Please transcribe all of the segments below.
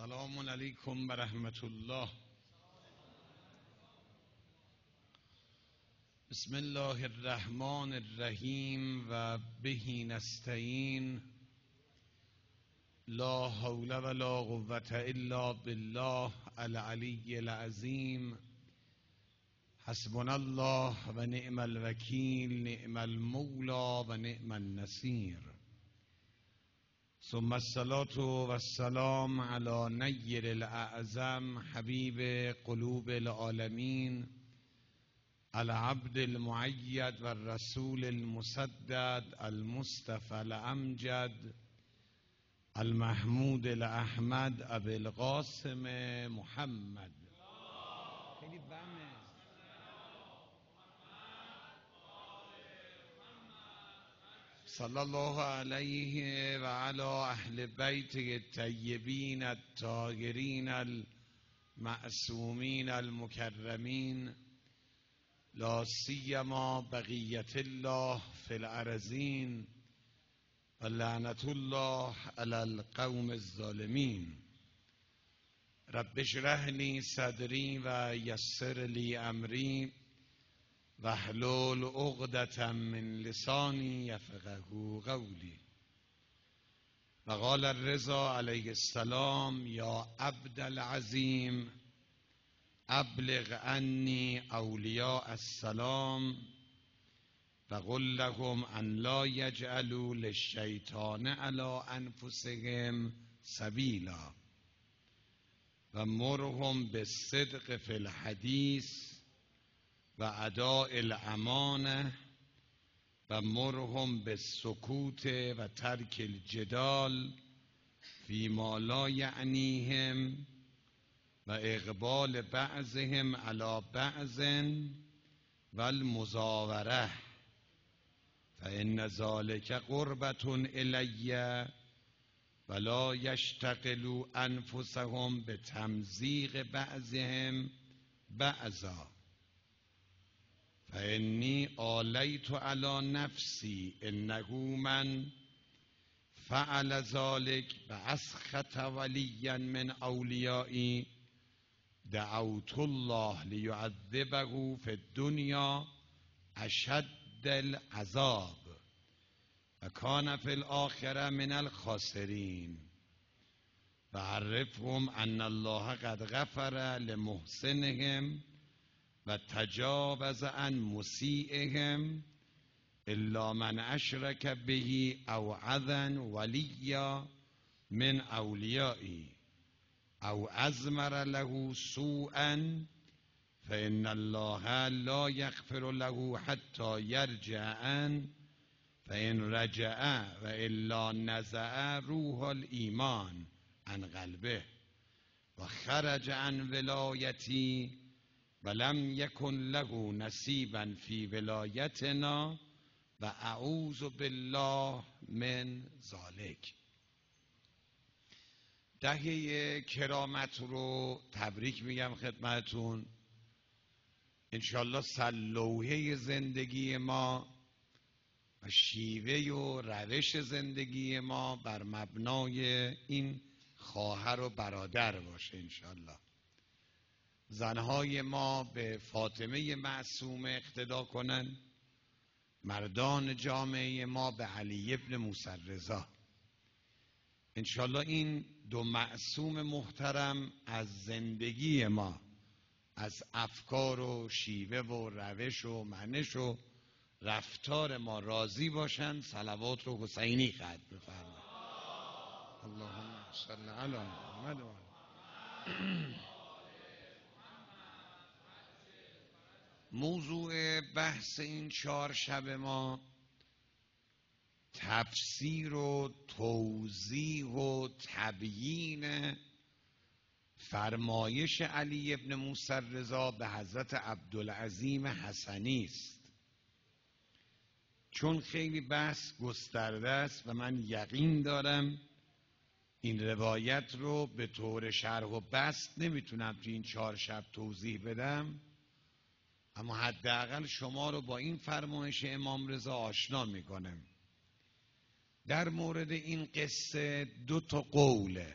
السلام علیکم و رحمت الله. بسم الله الرحمن الرحیم و به نستعین. لا حول ولا قوة الا بالله العلی العظیم. حسبنا الله و نعم الوکیل، نعم المولا و نعم النصیر. ثم الصلاة و السلام علی نیر الاعظم حبیب قلوب العالمین، العبد المؤید و الرسول المسدد، المصطفى الامجد، المحمود الاحمد، ابی القاسم محمد. خیلی بمه. صلی الله علیه و علی اهل بیته الطیبین الطاهرین المعصومین المکرمین، لا سیما بقیت الله فی الارضین و لعنت الله علی القوم الظالمین. رب اشرح لی صدری و یسر لی امری واحلل عقدة من لسانی یفقهوا قولی. و قال الرضا علیه السلام یا عبد العظیم ابلغ عنی اولیاء السلام و قل لهم ان لا یجعلوا للشیطان علی انفسهم سبیلا و مرهم بالصدق فی الحدیث و اداء الامانه و مرهم بالسکوت و ترک الجدال فیما لا یعنیهم و اقبال بعضهم علی بعض و المزاوره فان ذلک قربة الی ولا یشتغلوا انفسهم بتمزیق بعضهم بعضا فانی آلیت علی نفسی انه من فعل ذلک واسخط ولیا من اولیایی دعوت الله لیعذبه فی الدنیا اشد العذاب و کان فی الاخره من الخاسرین و عرفهم ان الله قد غفر لمحسنهم و تجاوز عن مسیئهم الا من اشرک به او اذن ولیا من اولیایی او ازمر له سوءا فان الله لا یغفر له حتی یرجع عنه فان رجع و الا نزع روح الایمان عن قلبه و خرج عن ولایتی ولم یکن له نصیبا فی ولایتنا و اعوذ بالله من ذلک. دهه کرامت رو تبریک میگم خدمتون. انشالله سلوحه زندگی ما و شیوه و روش زندگی ما بر مبنای این خواهر و برادر باشه انشالله. زنهای ما به فاطمه معصومه اقتدا کنن، مردان جامعه ما به علی ابن موسی رضا. انشالله این دو معصوم محترم از زندگی ما، از افکار و شیوه و روش و منش و رفتار ما راضی باشند. صلوات رو حسینی ختم بفرمایید. اللهم صل علی محمد. موضوع بحث این 4 شب ما تفسیر و توضیح و تبیین فرمایش علی ابن موسی رضا به حضرت عبدالعظیم حسنی است. چون خیلی بحث گسترده است و من یقین دارم این روایت رو به طور شرح و بسط نمیتونم تو این 4 شب توضیح بدم، اما حداقل شما رو با این فرمایش امام رضا آشنا میکنم. در مورد این قصه 2 قوله.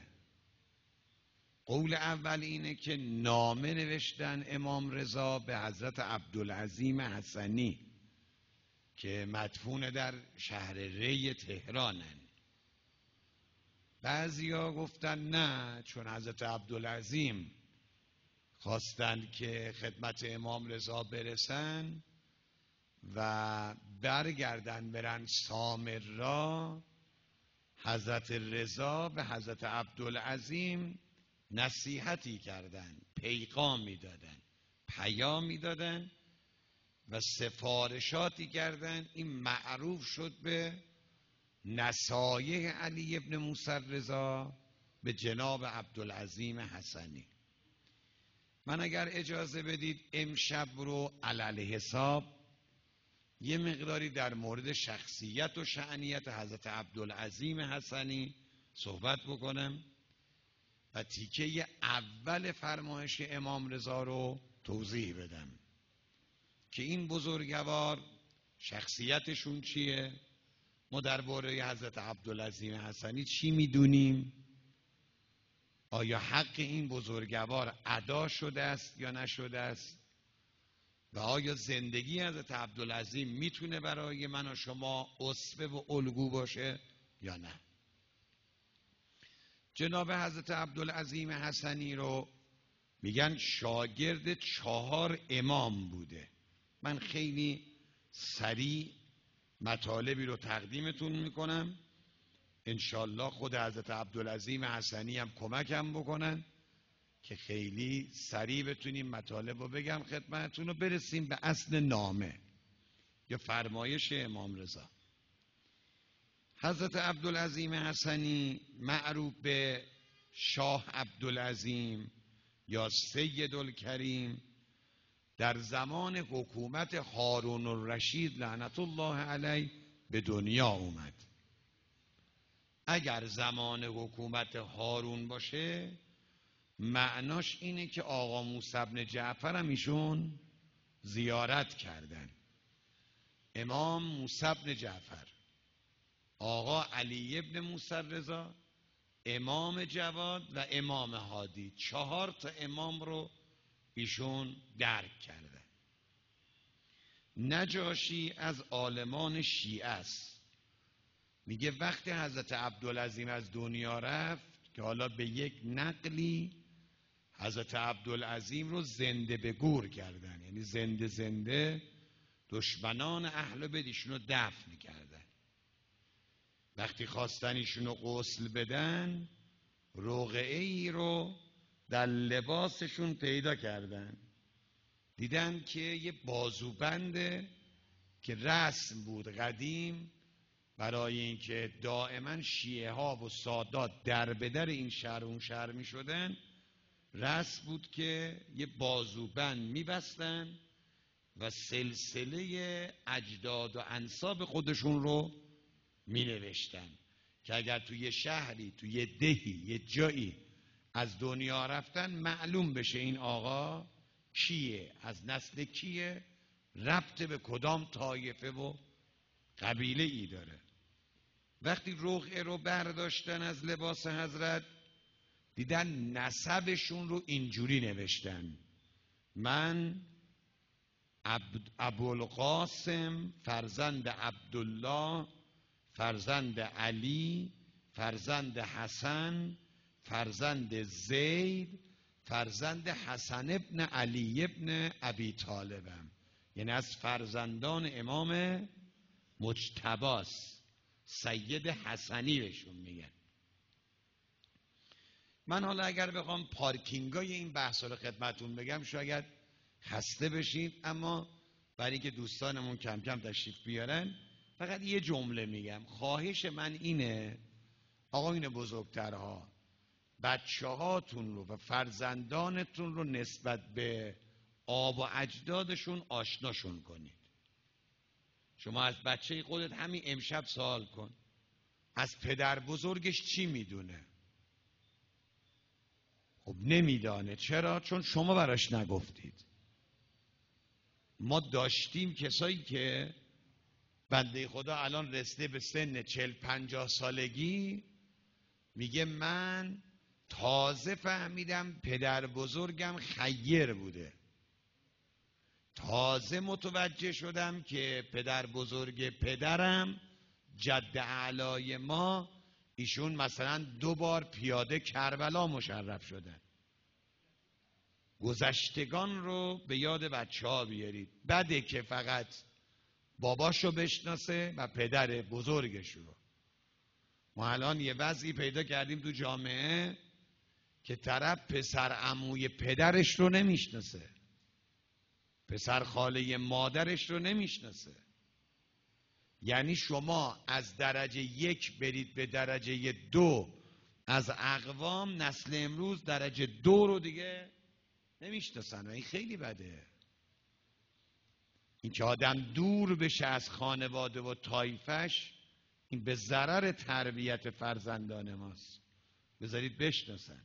قول اول اینه که نامه نوشتن امام رضا به حضرت عبدالعظیم حسنی که مدفون در شهر ری تهرانن. بعضیا گفتن نه، چون حضرت عبدالعظیم خواستند که خدمت امام رضا برسن و برگردن برن سامرا، حضرت رضا به حضرت عبدالعظیم نصیحتی کردن، پیغامی دادن، پیامی دادن و سفارشاتی کردن. این معروف شد به نصایح علی ابن موسی رضا به جناب عبدالعظیم حسنی. من اگر اجازه بدید امشب رو علل حساب یه مقداری در مورد شخصیت و شأنیت حضرت عبدالعظیم حسنی صحبت بکنم و تیکه اول فرمایش امام رضا رو توضیح بدم که این بزرگوار شخصیتشون چیه، ما درباره حضرت عبدالعظیم حسنی چی میدونیم، آیا حق این بزرگوار ادا شده است یا نشده است و آیا زندگی حضرت عبدالعظیم میتونه برای من و شما اسوه و الگو باشه یا نه. جناب حضرت عبدالعظیم حسنی رو میگن شاگرد 4 امام بوده. من خیلی سریع مطالبی رو تقدیمتون میکنم، انشالله خود حضرت عبدالعظیم حسنی هم کمکم بکنن که خیلی سریع بتونیم مطالب رو بگم خدمتتون و برسیم به اصل نامه یا فرمایش امام رضا. حضرت عبدالعظیم حسنی معروف به شاه عبدالعظیم یا سید الکریم در زمان حکومت هارون الرشید لعنت الله علیه به دنیا اومد. اگر زمان حکومت هارون باشه معناش اینه که آقا موسی بن جعفر هم ایشون زیارت کردن. امام موسی بن جعفر، آقا علی ابن موسی رضا، امام جواد و امام هادی، 4 تا امام رو ایشون درک کردن. نجاشی از عالمان شیعه است. میگه وقتی حضرت عبدالعظیم از دنیا رفت که حالا به یک نقلی حضرت عبدالعظیم رو زنده به گور کردن، یعنی زنده زنده دشمنان اهل بیت ایشون رو دفن کردن. وقتی خواستن ایشون رو غسل بدن رقعه ای رو در لباسشون پیدا کردن، دیدن که یه بازوبنده که رسم بود قدیم برای اینکه دائما شیعه ها و سادات در به در این شهر اون شهر می شدن، رسم بود که یه بازوبند می بستن و سلسله اجداد و انساب خودشون رو می نوشتن که اگر توی یه شهری، توی یه دهی، یه جایی از دنیا رفتن معلوم بشه این آقا کیه، از نسل کیه، ربط به کدام طایفه و قبیله ای داره. وقتی رقعه رو برداشتن از لباس حضرت دیدن نسبشون رو اینجوری نوشتن: من ابوالقاسم فرزند عبدالله فرزند علی فرزند حسن فرزند زید فرزند حسن ابن علی ابن ابی طالبم، یعنی از فرزندان امام مجتباست، سید حسنی بهشون میگن. من حالا اگر بخوام پارکینگای این بحث رو خدمتون بگم شاید خسته بشید، اما برای اینکه دوستانمون کم کم تشریف بیارن فقط یه جمله میگم. خواهش من اینه آقایون بزرگترها بچه هاتون رو و فرزندانتون رو نسبت به آب و اجدادشون آشناشون کنید. شما از بچه خودت همین امشب سوال کن از پدر بزرگش چی میدونه؟ خب نمیدانه. چرا؟ چون شما براش نگفتید. ما داشتیم کسایی که بنده خدا الان رسیده به سن 40-50 سالگی میگه من تازه فهمیدم پدر بزرگم خیر بوده. تازه متوجه شدم که پدر بزرگ پدرم جد اعلای ما، ایشون مثلا 2 بار پیاده کربلا مشرف شدن. گذشتگان رو به یاد بچه ها بیارید. بده که فقط باباشو بشناسه و پدر بزرگشو. ما الان یه وضعی پیدا کردیم تو جامعه که طرف پسر عموی پدرش رو نمیشناسه، پسر خاله مادرش رو نمیشناسه. یعنی شما از درجه 1 برید به درجه 2 از اقوام، نسل امروز درجه 2 رو دیگه نمیشناسن و این خیلی بده. این که آدم دور بشه از خانواده و طایفش، این به ضرر تربیت فرزندان ماست. بذارید بشناسن.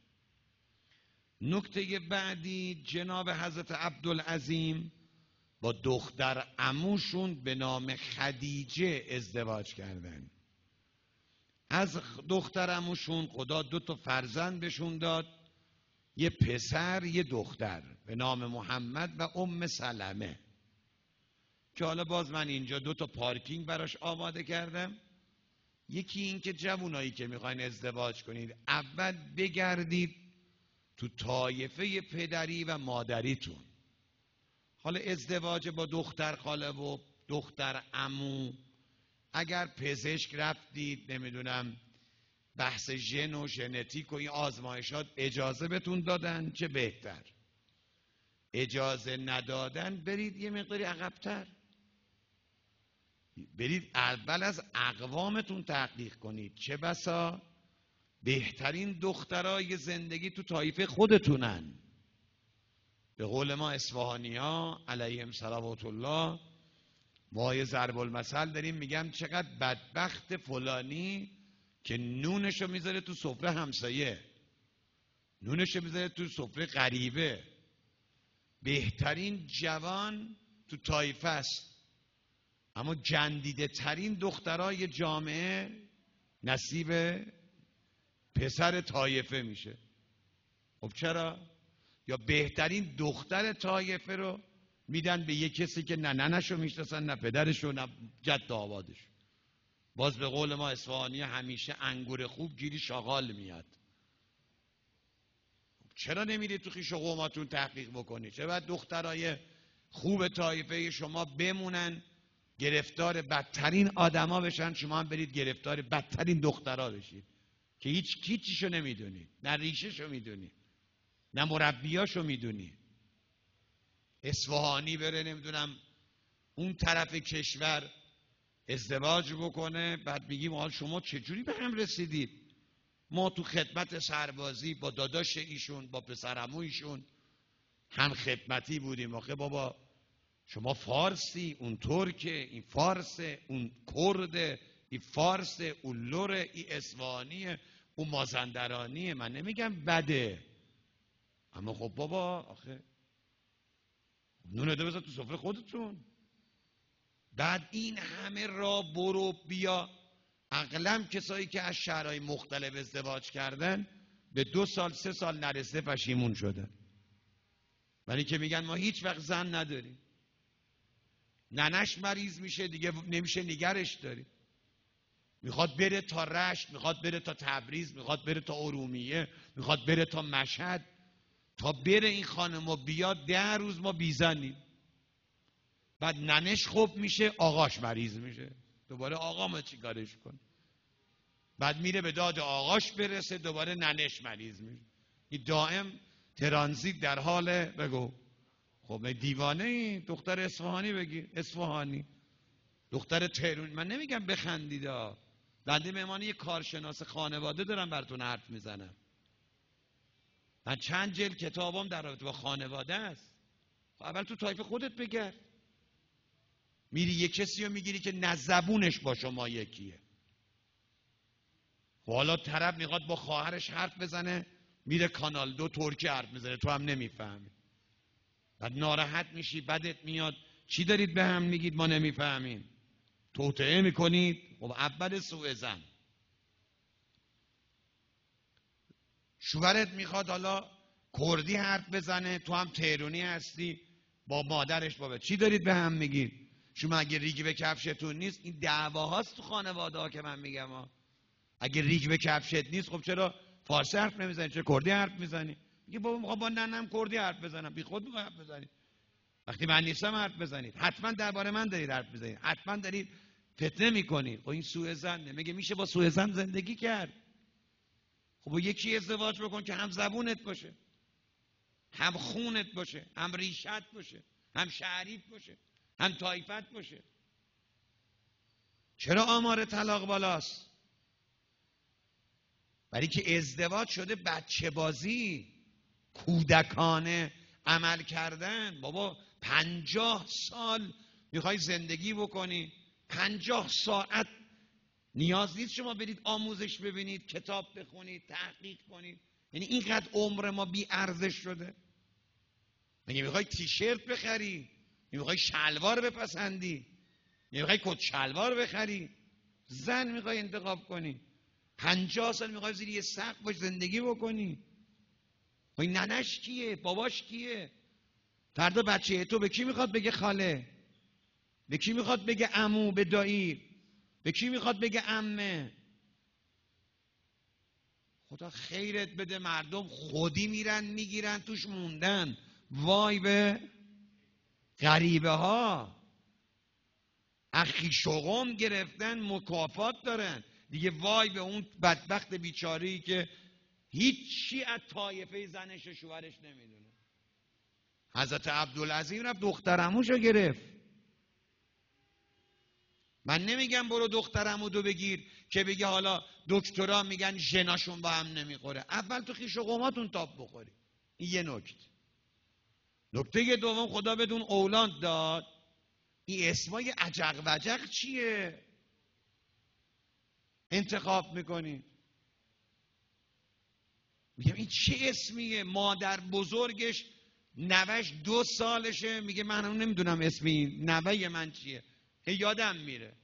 نکته بعدی، جناب حضرت عبدالعظیم با دختر عموشون به نام خدیجه ازدواج کردن. از دختر عموشون خدا 2 تا فرزند بهشون داد، یه پسر یه دختر به نام محمد و ام سلمه، که حالا باز من اینجا 2 تا پارکینگ براش آماده کردم. یکی این که جوانایی که میخواین ازدواج کنید، اول بگردید تو طایفه پدری و مادریتون. حالا ازدواج با دختر خاله و دختر عمو، اگر پزشک رفتید، نمیدونم بحث ژن و ژنتیک و این آزمایشات اجازه بهتون دادن، چه بهتر. اجازه ندادن، برید یه مقداری عقب‌تر، برید اول از اقوامتون تحقیق کنید. چه بسا بهترین دخترای زندگی تو طایفه خودتونن. به قول ما اصفهانی ها علیهم صلوات الله، ما یه ضرب المثل داریم، میگم چقدر بدبخت فلانی که نونشو میذاره تو سفره همسایه، نونشو میذاره تو سفره غریبه. بهترین جوان تو طایفه است، اما جندیده ترین دخترای جامعه نصیب پسر طایفه میشه. خب چرا؟ یا بهترین دختر طایفه رو میدن به یک کسی که نه ننشو میشناسن، نه پدرشو، نه جد آبادش. باز به قول ما اصفهانی همیشه انگور خوب گیری شاغال میاد. چرا نمیرید تو خویش و قوماتون تحقیق بکنید؟ چرا باید دخترای خوب طایفه شما بمونن گرفتار بدترین آدما بشن، شما هم برید گرفتار بدترین دخترها بشید که هیچیشو نمیدونید، نه ریشهشو میدونید، نه مربیاشو میدونید. اصفهانی بره نمیدونم اون طرف کشور ازدواج بکنه، بعد میگیم حال شما چجوری به هم رسیدید؟ ما تو خدمت سربازی با داداش ایشون، با پسرعمو ایشون هم خدمتی بودیم. آخه بابا شما فارسی، اون ترکه، این فارسه، اون کرده، این فارسه، اون لوره، این اصفهانیه، اون مازندرانیه. من نمیگم بده، اما خب بابا آخه نونه ده بذار تو سفره خودتون. بعد این همه را برو بیا، اغلب کسایی که از شهرهای مختلف ازدواج کردن به 2 سال 3 سال نرسته پشیمون شدن، ولی که میگن ما هیچ وقت زن نداریم. ننش مریض میشه دیگه نمیشه نگرش داری، میخواد بره تا رشت، میخواد بره تا تبریز، میخواد بره تا ارومیه، میخواد بره تا مشهد. تا بره این خانم و بیاد 10 روز ما بیزنیم. بعد ننش خوب میشه، آقاش مریض میشه، دوباره آقا ما چی کارش کن؟ بعد میره به داد آقاش برسه، دوباره ننش مریض میشه. این دائم ترانزیت در حال. بگو خب دیوانه ای؟ دختر اصفهانی بگیر، اصفهانی، دختر تهرون. من نمیگم بخندید، بنده مهمان یه کارشناس خانواده دارم براتون حرف میزنم. من چند جلد کتابم در رابطه با خانواده است. اول تو طایفه خودت بگرد. میری یه کسی رو میگیری که نه زبونش با شما یکیه، حالا طرف میخواد با خواهرش حرف بزنه، میره کانال 2 ترکی حرف میزنه، تو هم نمیفهمی. بعد ناراحت میشی، بدت میاد، چی دارید به هم میگید ما نمیفهمیم، توطئه میکنید. خب اول سوء ظن. شوهرت میخواد حالا کردی حرف بزنه، تو هم تهرونی هستی، با مادرش بابا چی دارید به هم میگید؟ شما اگه ریگ به کفشتون نیست، این دعواهاست تو خانواده ها که من میگم ها. اگه ریگ به کفشت نیست، خب چرا فارسی حرف نمیزنی؟ چرا کردی حرف میزنی؟ میگه بابا میخوام با ننم کردی حرف بزنم. بی خود میخوام حرف بزنید. وقتی من نیستم حرف بزنید. حتما درباره من دارید حرف بزنید. حتما دارید فتنه میکنید. خب این سوء ظنه. میگه میشه با سوء ظن زندگی کرد. خب با یکی ازدواج بکن که هم زبونت باشه، هم خونت باشه، هم ریشت باشه، هم شهریت باشه، هم طایفت باشه. چرا آمار طلاق بالاست؟ برای که ازدواج شده بچه بازی، کودکانه عمل کردن. بابا 50 سال میخوای زندگی بکنی، 50 ساعت نیاز نیست شما برید آموزش ببینید، کتاب بخونید، تحقیق کنید. یعنی اینقدر عمر ما بی ارزش شده. مگه میخوای تیشرت بخری؟ میخوای شلوار بپسندی؟ میخوای کت شلوار بخری؟ زن میخوای انتخاب کنی؟ 50 سال میخوای زیر یه سقف باش زندگی بکنی؟ خب این ننش کیه؟ باباش کیه؟ فردا بچه تو به کی میخواد بگه خاله؟ به کی میخواد بگه عمو؟ به دایی؟ به کی میخواد بگه عمه؟ خدا خیرت بده، مردم خودی میرن میگیرن توش موندن. وای به غریبه ها، اخی شغم گرفتن، مکافات دارن دیگه. وای به اون بدبخت بیچاره‌ای که هیچی از طایفه زنش و شوهرش نمیدونه. حضرت عبدالعظیم رفت دخترعموشو گرفت. من نمیگم برو دخترعمودو بگیر که بگی حالا دکترا میگن ژناشون با هم نمیخوره. اول تو خویش و قوماتون تاب بخوری. این یه نکته. نکته دوم، خدا بدون اولاد داد. این اسمای عجق وجق چیه انتخاب میکنی؟ میگم این چه اسمیه؟ مادر بزرگش نوش 2 سالشه میگه من هم نمیدونم اسمی نوه من چیه، یادم میره.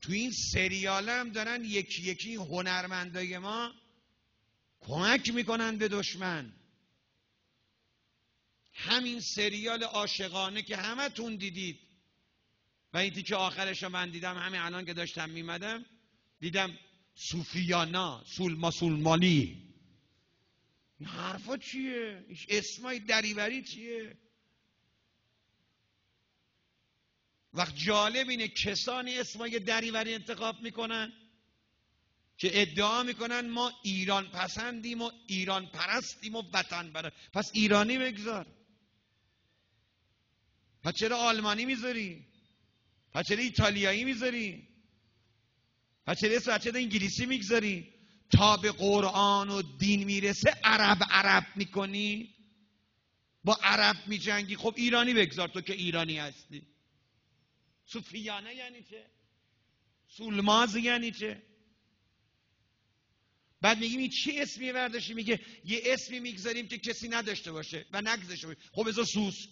تو این سریال هم دارن یکی یکی هنرمندای ما کمک میکنن به دشمن. همین سریال عاشقانه که همه تون دیدید و این تیکه آخرش رو من دیدم همین الان که داشتم میمدم، دیدم سوفیانا سولمالی. این حرفا چیه؟ این اسمای دریوری چیه؟ وقت جالب اینه کسانی اسمای دریوری انتخاب میکنن که ادعا میکنن ما ایران پسندیم و ایران پرستیم و وطن پرست. پس ایرانی بگذار. پس چرا آلمانی میذاری؟ پس چرا ایتالیایی میذاری؟ پس چرا انگلیسی میگذاری؟ تا به قرآن و دین میرسه عرب میکنی، با عرب میجنگی. خب ایرانی بگذار تو که ایرانی هستی. صوفیانه یعنی چه؟ سولماز یعنی چه؟ بعد میگیم این چه اسمی برداشتی؟ میگه یه اسمی میگذاریم که کسی نداشته باشه و نگذاشته باشه. خب بذار سوسک.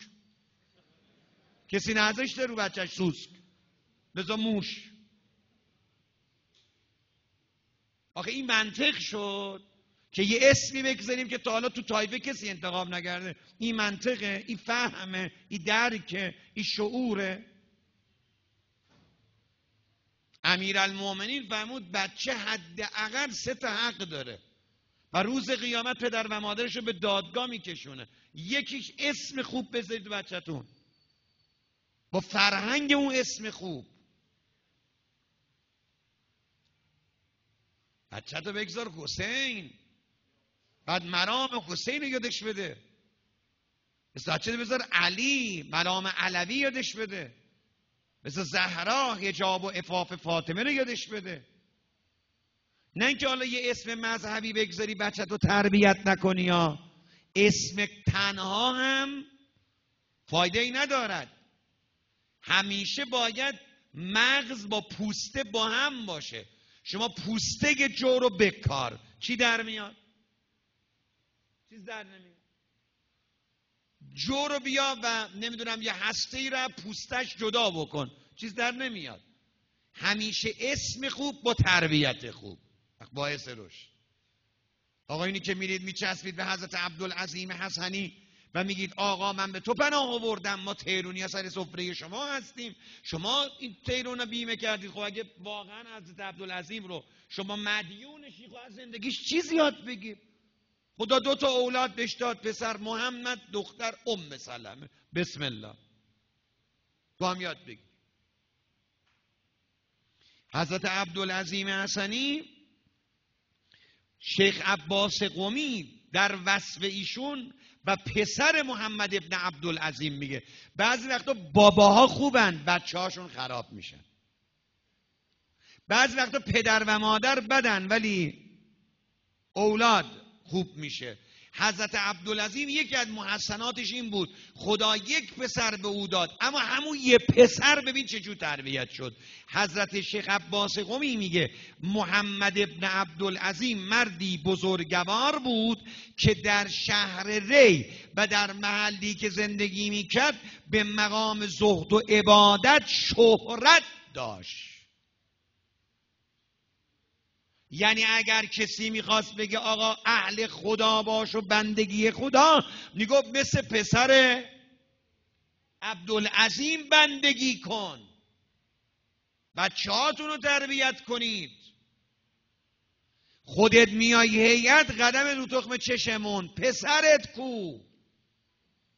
کسی نذاشته رو بچهش سوسک، بذار موش. آخه این منطق شد که یه اسمی بگذاریم که تا حالا تو طایفه کسی انتخاب نکرده. این منطقه، این فهمه، این درکه، این شعوره. امیرالمومنین فرمود بچه حداقل 3 تا حق داره و روز قیامت پدر و مادرش رو به دادگاه میکشونه. یکیش اسم خوب بذارید بچه‌تون، با فرهنگ اون اسم خوب. بچه‌تو بگذار حسین، بعد مرام حسین رو یادش بده. بچه‌تو بذار علی، مرام علوی یادش بده. بذار زهرا، حجاب و عفاف فاطمه رو یادش بده. نه اینکه حالا یه اسم مذهبی بگذاری بچه‌تو تربیت نکنی. یا اسم تنها هم فایده ای ندارد. همیشه باید مغز با پوسته با هم باشه. شما پوسته جو رو بکار، چی در میاد؟ چیز در نمیاد. جو رو بیا و نمیدونم یه هسته را پوستش جدا بکن، چیز در نمیاد. همیشه اسم خوب با تربیت خوب. باعث رشد. آقا اینی که میرید میچسبید به حضرت عبدالعظیم حسنی و میگید آقا من به تو پناه آوردم، ما تهرونی سر سفره شما هستیم، شما این تهرون رو بیمه کردید. خب اگه واقعا حضرت عبدالعظیم رو شما مدیونشی، خب از زندگیش چیزی یاد بگیر. خدا 2 تا اولاد بهش داد، پسر محمد، دختر سلمه. بسم الله، تو هم یاد بگیر. حضرت عبدالعظیم حسنی، شیخ عباس قمی در وصف ایشون و پسر محمد ابن عبدالعظیم میگه بعضی وقتا باباها خوبن، بچه هاشون خراب میشن. بعضی وقتا پدر و مادر بدن ولی اولاد خوب میشه. حضرت عبدالعظیم یکی از محسناتش این بود خدا یک پسر به او داد، اما همون یه پسر ببین چجور تربیت شد. حضرت شیخ عباس قمی میگه محمد ابن عبدالعظیم مردی بزرگوار بود که در شهر ری و در محلی که زندگی میکرد به مقام زهد و عبادت شهرت داشت. یعنی اگر کسی میخواست بگه آقا اهل خدا باش و بندگی خدا، میگفت مثل پسر عبدالعظیم بندگی کن، بچه هاتون رو تربیت کنید. خودت میای هیئت قدم رو تخم چشمون، پسرت کو؟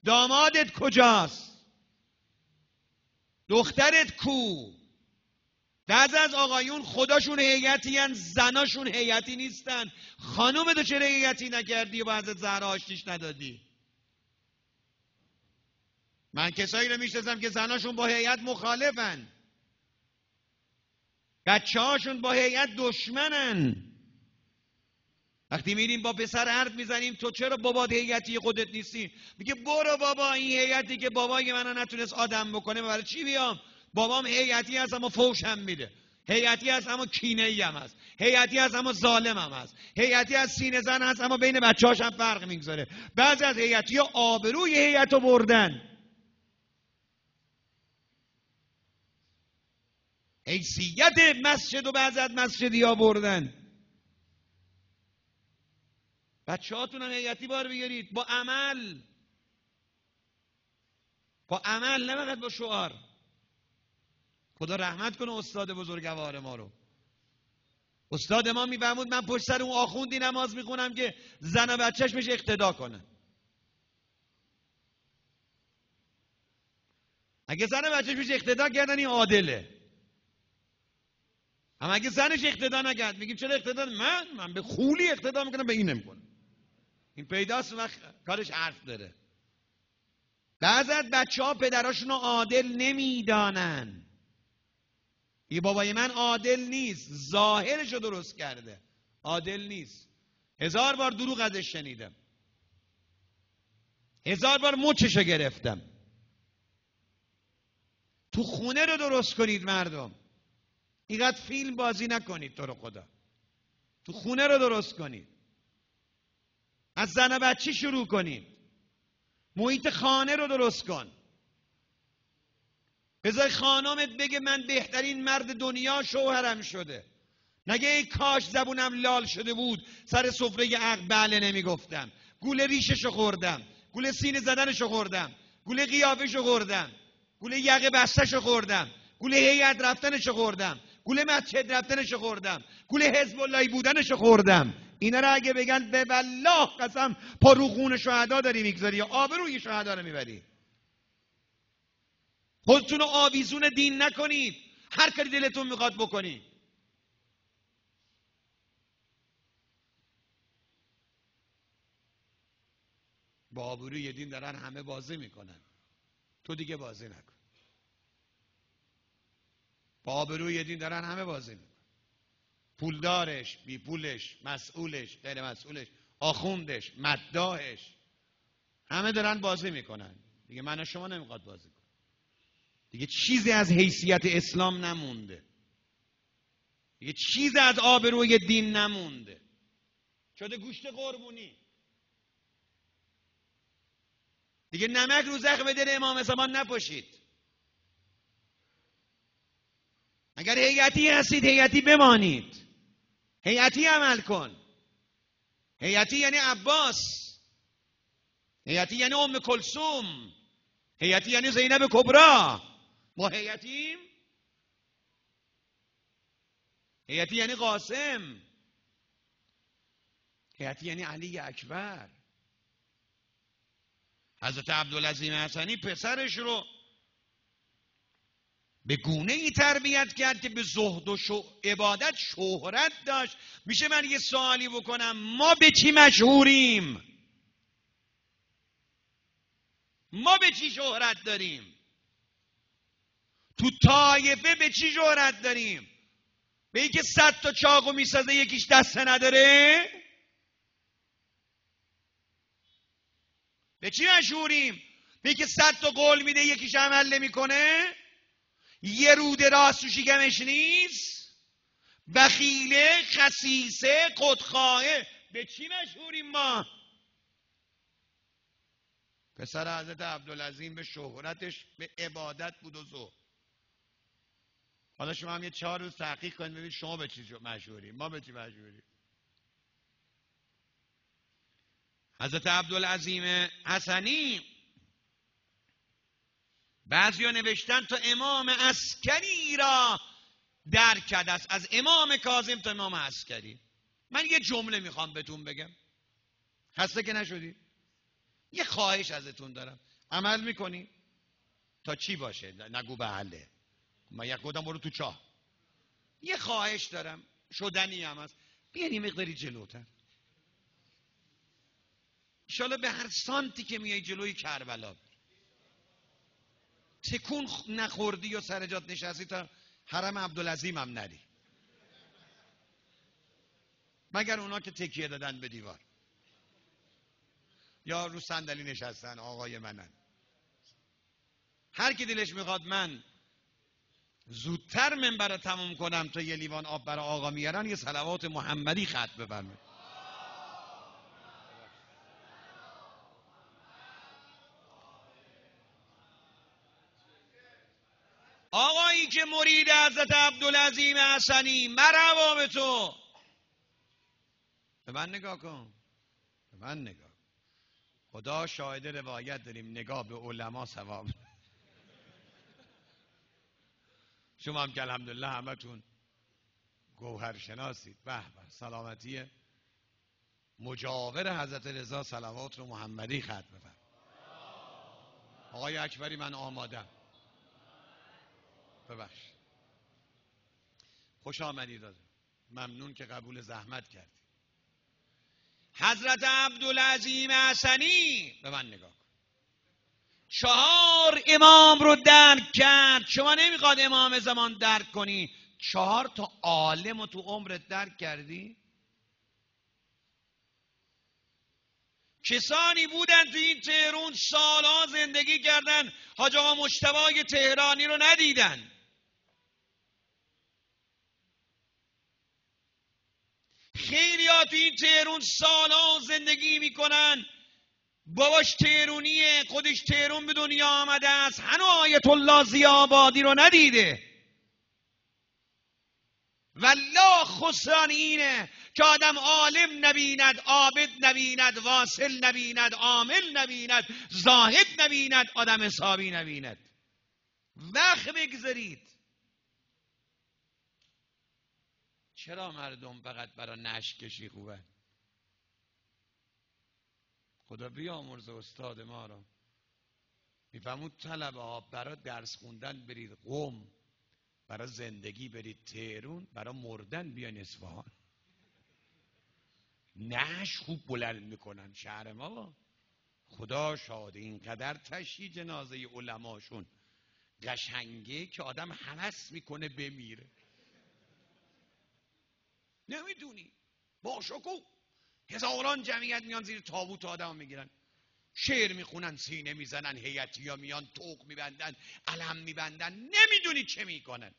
دامادت کجاست؟ دخترت کو؟ بعضی از آقایون خداشون هیئتی هن، زناشون هیئتی نیستن. خانومتو چرا هیئتی نکردی و با حضرت زهرا آشتیش ندادی؟ من کسایی رو میشناسم که زناشون با هیئت مخالفن، بچه هاشون با هیئت دشمنن. وقتی میریم با پسر حرف میزنیم تو چرا بابات هیئتی خودت نیستی؟ میگه برو بابا، این هیئتی که بابای منو نتونست آدم بکنه برای چی بیام؟ بابام هیئتی هست اما فوش هم میده، هیئتی هست اما کینه‌ای هم هست، هیئتی هست اما ظالم هم هست، هیئتی هست سینه زن هست اما بین بچه‌هاش هم فرق میگذاره. بعضی از هیئتی‌ها آبروی هیئت رو بردن، حیثیت مسجد و بعضی از مسجدی‌ها بردن. بچه‌هاتون هم هیئتی بار بیارید، با عمل، با عمل، نه فقط با شعار. خدا رحمت کنه استاد بزرگوار ما رو. استاد ما میفهمود من پشت سر اون آخوندی نماز میخونم که زن و بچهش بهش اقتدا کنه. اگه زن و بچهش بهش اقتدا کردن این عادله، اما اگه زنش اقتدا نکرد میگیم چرا اقتدا؟ من به خولی اقتدا میکنم، به این نمیکنم. این پیداست وقت کارش حرف داره. بعضی از بچه‌ها پدراشون رو عادل نمیدانن. یه بابای من عادل نیست، ظاهرش رو درست کرده، عادل نیست. 1000 بار دروغ ازش شنیدم، 1000 بار مچشو گرفتم. تو خونه رو درست کنید مردم، اینقدر فیلم بازی نکنید تو رو خدا. تو خونه رو درست کنید، از زن و بچه شروع کنید، محیط خانه رو درست کن. بذار خانمت بگه من بهترین مرد دنیا شوهرم شده، نگه ای کاش زبونم لال شده بود سر سفره عقل بله نمیگفتم، گوله ریششو خوردم، گوله سینه زدنشو خوردم، گوله قیافشو خوردم، گوله یقه بستشو خوردم، گوله هیئت رفتنشو خوردم، گوله مسجد رفتنشو خوردم، گوله حزب اللهی بودنشو خوردم. اینا رو اگه بگن به والله قسم پا رو خون شهدا داری میگذاری یا آبروی شهدا رو میبری. خودتون رو آویزون دین نکنید، هر کاری دلتون میخواد بکنید. با آبروی دین دارن همه بازی میکنن، تو دیگه بازی نکن. با آبروی دین دارن همه بازی میکنن، پولدارش، بی پولش، مسئولش، غیر مسئولش، آخوندش، مداحش، همه دارن بازی میکنن. دیگه من و شما نمیخواد بازی کنن. دیگه چیزی از حیثیت اسلام نمونده، دیگه چیزی از آبروی دین نمونده، شده گوشت قربونی. دیگه نمک رو زخم دل امام زمان نپاشید. اگر هیئتی هستید هیئتی بمانید، هیئتی عمل کن. هیئتی یعنی عباس، هیئتی یعنی ام کلثوم، هیئتی یعنی زینب کبرا. ما هیئتیم. هیئتی یعنی قاسم، هیئتی یعنی علی اکبر. حضرت عبدالعظیم حسنی پسرش رو به گونه ای تربیت کرد که به زهد و عبادت شهرت داشت. میشه من یه سوالی بکنم، ما به چی مشهوریم؟ ما به چی شهرت داریم؟ تو طایفه به چی شهرت داریم؟ به اینکه 100 تا چاقو میسازه یکیش دسته نداره؟ به چی مشهوریم؟ به اینکه 100 تا قول میده یکیش عمل نمیکنه؟ یه روده راست تو شکمش نیست؟ بخیله، خسیسه، خودخواهه. به چی مشهوریم ما؟ پسر حضرت عبدالعظیم به شهرتش به عبادت بود و زهد. حالا شما هم یه 4 روز تحقیق کنید ببینید شما به چی مشهوریم، ما به چی مشهوریم. حضرت عبدالعظیم حسنی بعضیا نوشتن تا امام عسکری را درک کرده است، از امام کاظم تا امام عسکری. من یه جمله میخوام بهتون بگم، خسته که نشدید؟ یه خواهش ازتون دارم، عمل میکنی؟ تا چی باشه؟ نگو بله، من یک قدم برو تو چاه. یه خواهش دارم، شدنی هم هست، بیانی مقداری جلوتر. انشالله به هر سانتی که میای جلوی کربلا تکون نخوردی یا سر جات نشستی تا حرم عبدالعظیم هم نری، مگر اونا که تکیه دادن به دیوار یا رو صندلی نشستن. آقای منن، هر کی دلش میخواد من زودتر منبر رو تموم کنم تا یه لیوان آب برای آقا میارن، یه صلوات محمدی خط بفرمایید. آقایی که مرید حضرت عبدالعظیم حسنی، مرحبا به تو. به من نگاه کن، به من نگاه. خدا شاهد، روایت داریم نگاه به علما ثواب. شما هم که الحمدلله همتون گوهر شناسید. به به، سلامتی مجاور حضرت رضا صلوات رو محمدی ختم بفرمایید. آقای اکبری من آمادم. ببخشید. خوش آمدید. ممنون که قبول زحمت کردید. حضرت عبدالعظیم حسنی، به من نگاه کن، 4 امام رو درک کرد. شما نمیخواد امام زمان درک کنی، 4 تا عالم رو تو عمرت درک کردی؟ کسانی بودن تو این تهران سالها زندگی کردن، حاج آقا مجتبی تهرانی رو ندیدن. خیلی ها تو این تهران سالها زندگی میکنن، باباش تهرونیه، خودش تهران به دنیا آمده است، هنوز آیت الله ضیاءآبادی رو ندیده. والله خسران اینه که آدم عالم نبیند، عابد نبیند، واصل نبیند، عامل نبیند، زاهد نبیند، آدم حسابی نبیند. وقت بگذارید. چرا مردم فقط برای نشت کشی خوبه؟ خدا بیامرزه استاد ما رو. میفهمون طلبه ها برای درس خوندن برید قم، برای زندگی برید تهرون، برای مردن بیاین اصفهان. نشت خوب بلند میکنن شهر ما. خدا شاده اینقدر تشییع جنازه علماشون قشنگه که آدم هوس میکنه بمیره. نمیدونی باشکو هزاران جمعیت میان زیر تابوت آدم میگیرن، شعر میخونن، سینه میزنن، هیئتی ها میان طوق میبندن، علم میبندن، نمیدونی چه میکنن.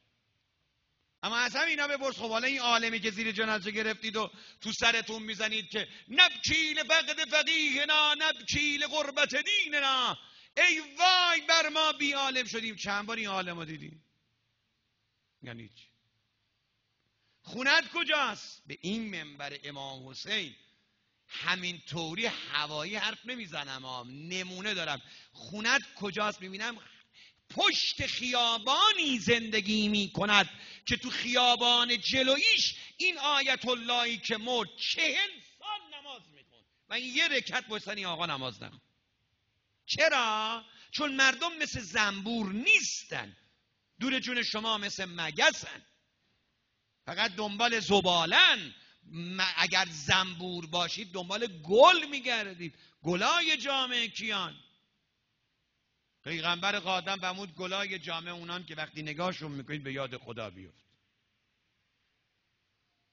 اما از همینا بپرس، خب حالا این عالمی که زیر جنازه گرفتید و تو سرتون میزنید که نبکی لفقد فقیهنا نبکی لغربت دیننا، ای وای بر ما بی عالم شدیم، چند بار این عالم رو دیدیم؟ یعنی چی؟ خونت کجاست؟ به این منبر امام حسین همین طوری هوایی حرف نمیزنم، نمونه دارم. خونت کجاست؟ میبینم پشت خیابانی زندگی میکند که تو خیابان جلویش این آیت اللهی که مرد 40 سال نماز میخوند و این یه رکعت بایستن این آقا نماز نخوند. چرا؟ چون مردم مثل زنبور نیستن، دور جون شما مثل مگسن، فقط دنبال زبالن. اگر زنبور باشید دنبال گل میگردید. گلای جامعه کیان؟ پیغمبر قادم فرمود گلای جامعه اونان که وقتی نگاهشون میکنید به یاد خدا بیفت.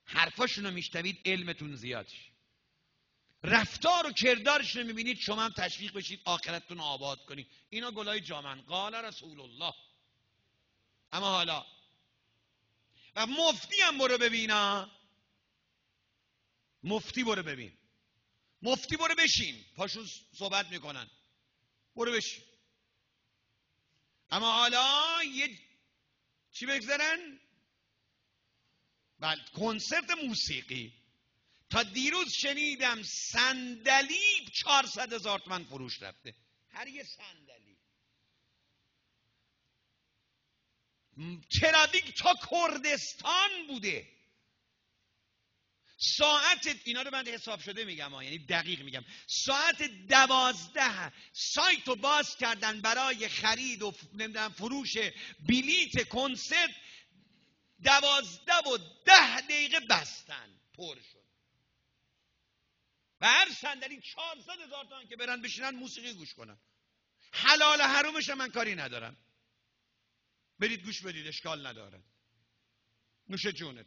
حرفاشونو میشنوید علمتون زیاد شه، رفتار و کردارشون رو میبینید شما هم تشویق بشید آخرتتون آباد کنید. اینا گلای جامعه. قال رسول الله. اما حالا و مفتی هم برو ببینا، مفتی برو ببین، مفتی برو بشین، پاشون صحبت میکنن، برو بشین. اما حالا یه چی بگذارن؟ بله، کنسرت موسیقی. تا دیروز شنیدم صندلی 400,000 تومان فروش رفته، هر یه صندلی. ترافیک تا کردستان بوده. ساعت، اینا رو من حساب شده میگم یعنی دقیق میگم، ساعت 12 سایت رو باز کردن برای خرید و نمیدونم فروش بلیت کنسرت، 12:10 بستن، پر شد. و هر صندلی 400,000 تومان که برن بشینن موسیقی گوش کنن. حلال حرومش من کاری ندارم، برید گوش بدید، اشکال نداره، نوش جونت.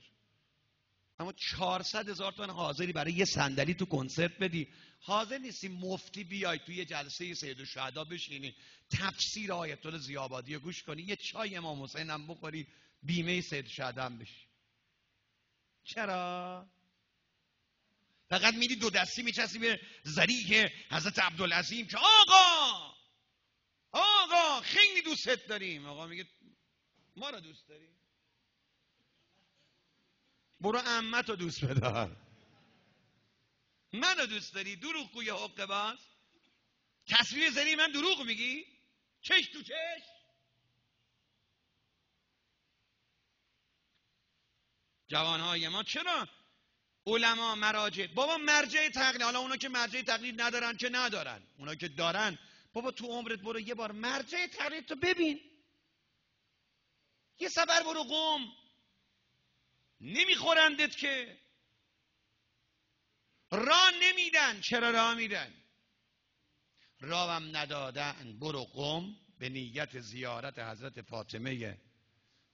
اما 400,000 تومان حاضری برای یه صندلی تو کنسرت بدی؟ حاضر نیستی مفتی بیای توی جلسه سید الشهدا بشینی تفسیر آیت الله ضیاءآبادی رو گوش کنی، یه چای امام حسین هم بخوری، بیمه سید الشهدا هم بشی؟ چرا؟ فقط میری دو دستی میچسبی به ذریح حضرت عبدالعظیم که آقا خیلی دوستت داریم. آقا میگه ما رو دوست داری؟ برو عمت رو دوست بدار. منو دوست داری؟ دروغ گوی حقه باز، تصویر زنی من دروغ میگی؟ چش تو چش. جوانهای ما چرا علما مراجع، بابا مرجع تقلید، حالا اونا که مرجع تقلید ندارن که ندارن، اونا که دارن، بابا تو عمرت برو یه بار مرجع تقلید تو ببین، یه سفر برو قم، نمیخورندت که، راه نمیدن. چرا راه میدن؟ راهم ندادن. برو قم به نیت زیارت حضرت فاطمه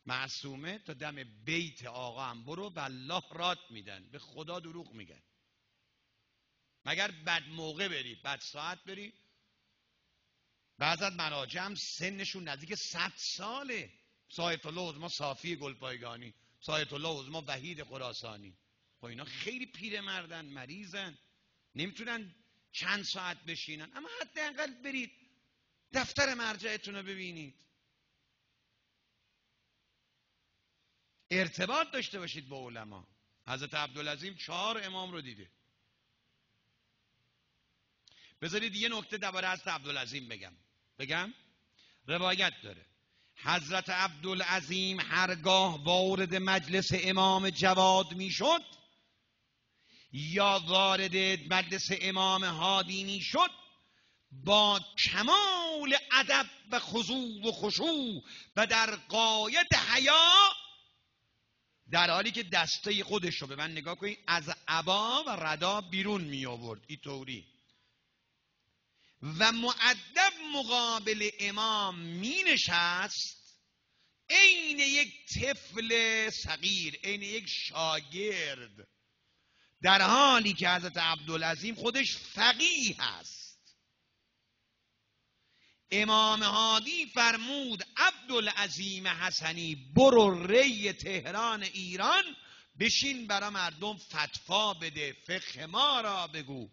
معصومه، تا دم بیت آقا هم برو، والله رات میدن. به خدا دروغ میگن. مگر بد موقع بری، بد ساعت بری؟ بعضی از مراجع هم سنشون نزدیک 100 ساله. سایت الله عظما صافی گلپایگانی، سایت الله عظما وحید خراسانی، خب اینا خیلی پیرمردن، مریضن، نمیتونن چند ساعت بشینن. اما حداقل برید دفتر مرجعتون رو ببینید، ارتباط داشته باشید با علما. حضرت عبدالعظیم 4 امام رو دیده. بذارید یه نکته درباره حضرت عبدالعظیم بگم. روایت داره حضرت عبدالعظیم هرگاه وارد مجلس امام جواد میشد یا وارد مجلس امام هادی میشد، با کمال ادب و خضوع و خشوع و در غایت حیا، در حالی که دسته خودش رو به من نگاه کنید از عبا و ردا بیرون می آورد اینطوری و مؤدب مقابل امام می نشست، عین یک طفل صغیر، عین یک شاگرد، در حالی که حضرت عبدالعظیم خودش فقیه است. امام هادی فرمود عبدالعظیم حسنی برو ری تهران ایران، بشین برا مردم فتوا بده، فقه ما را بگو.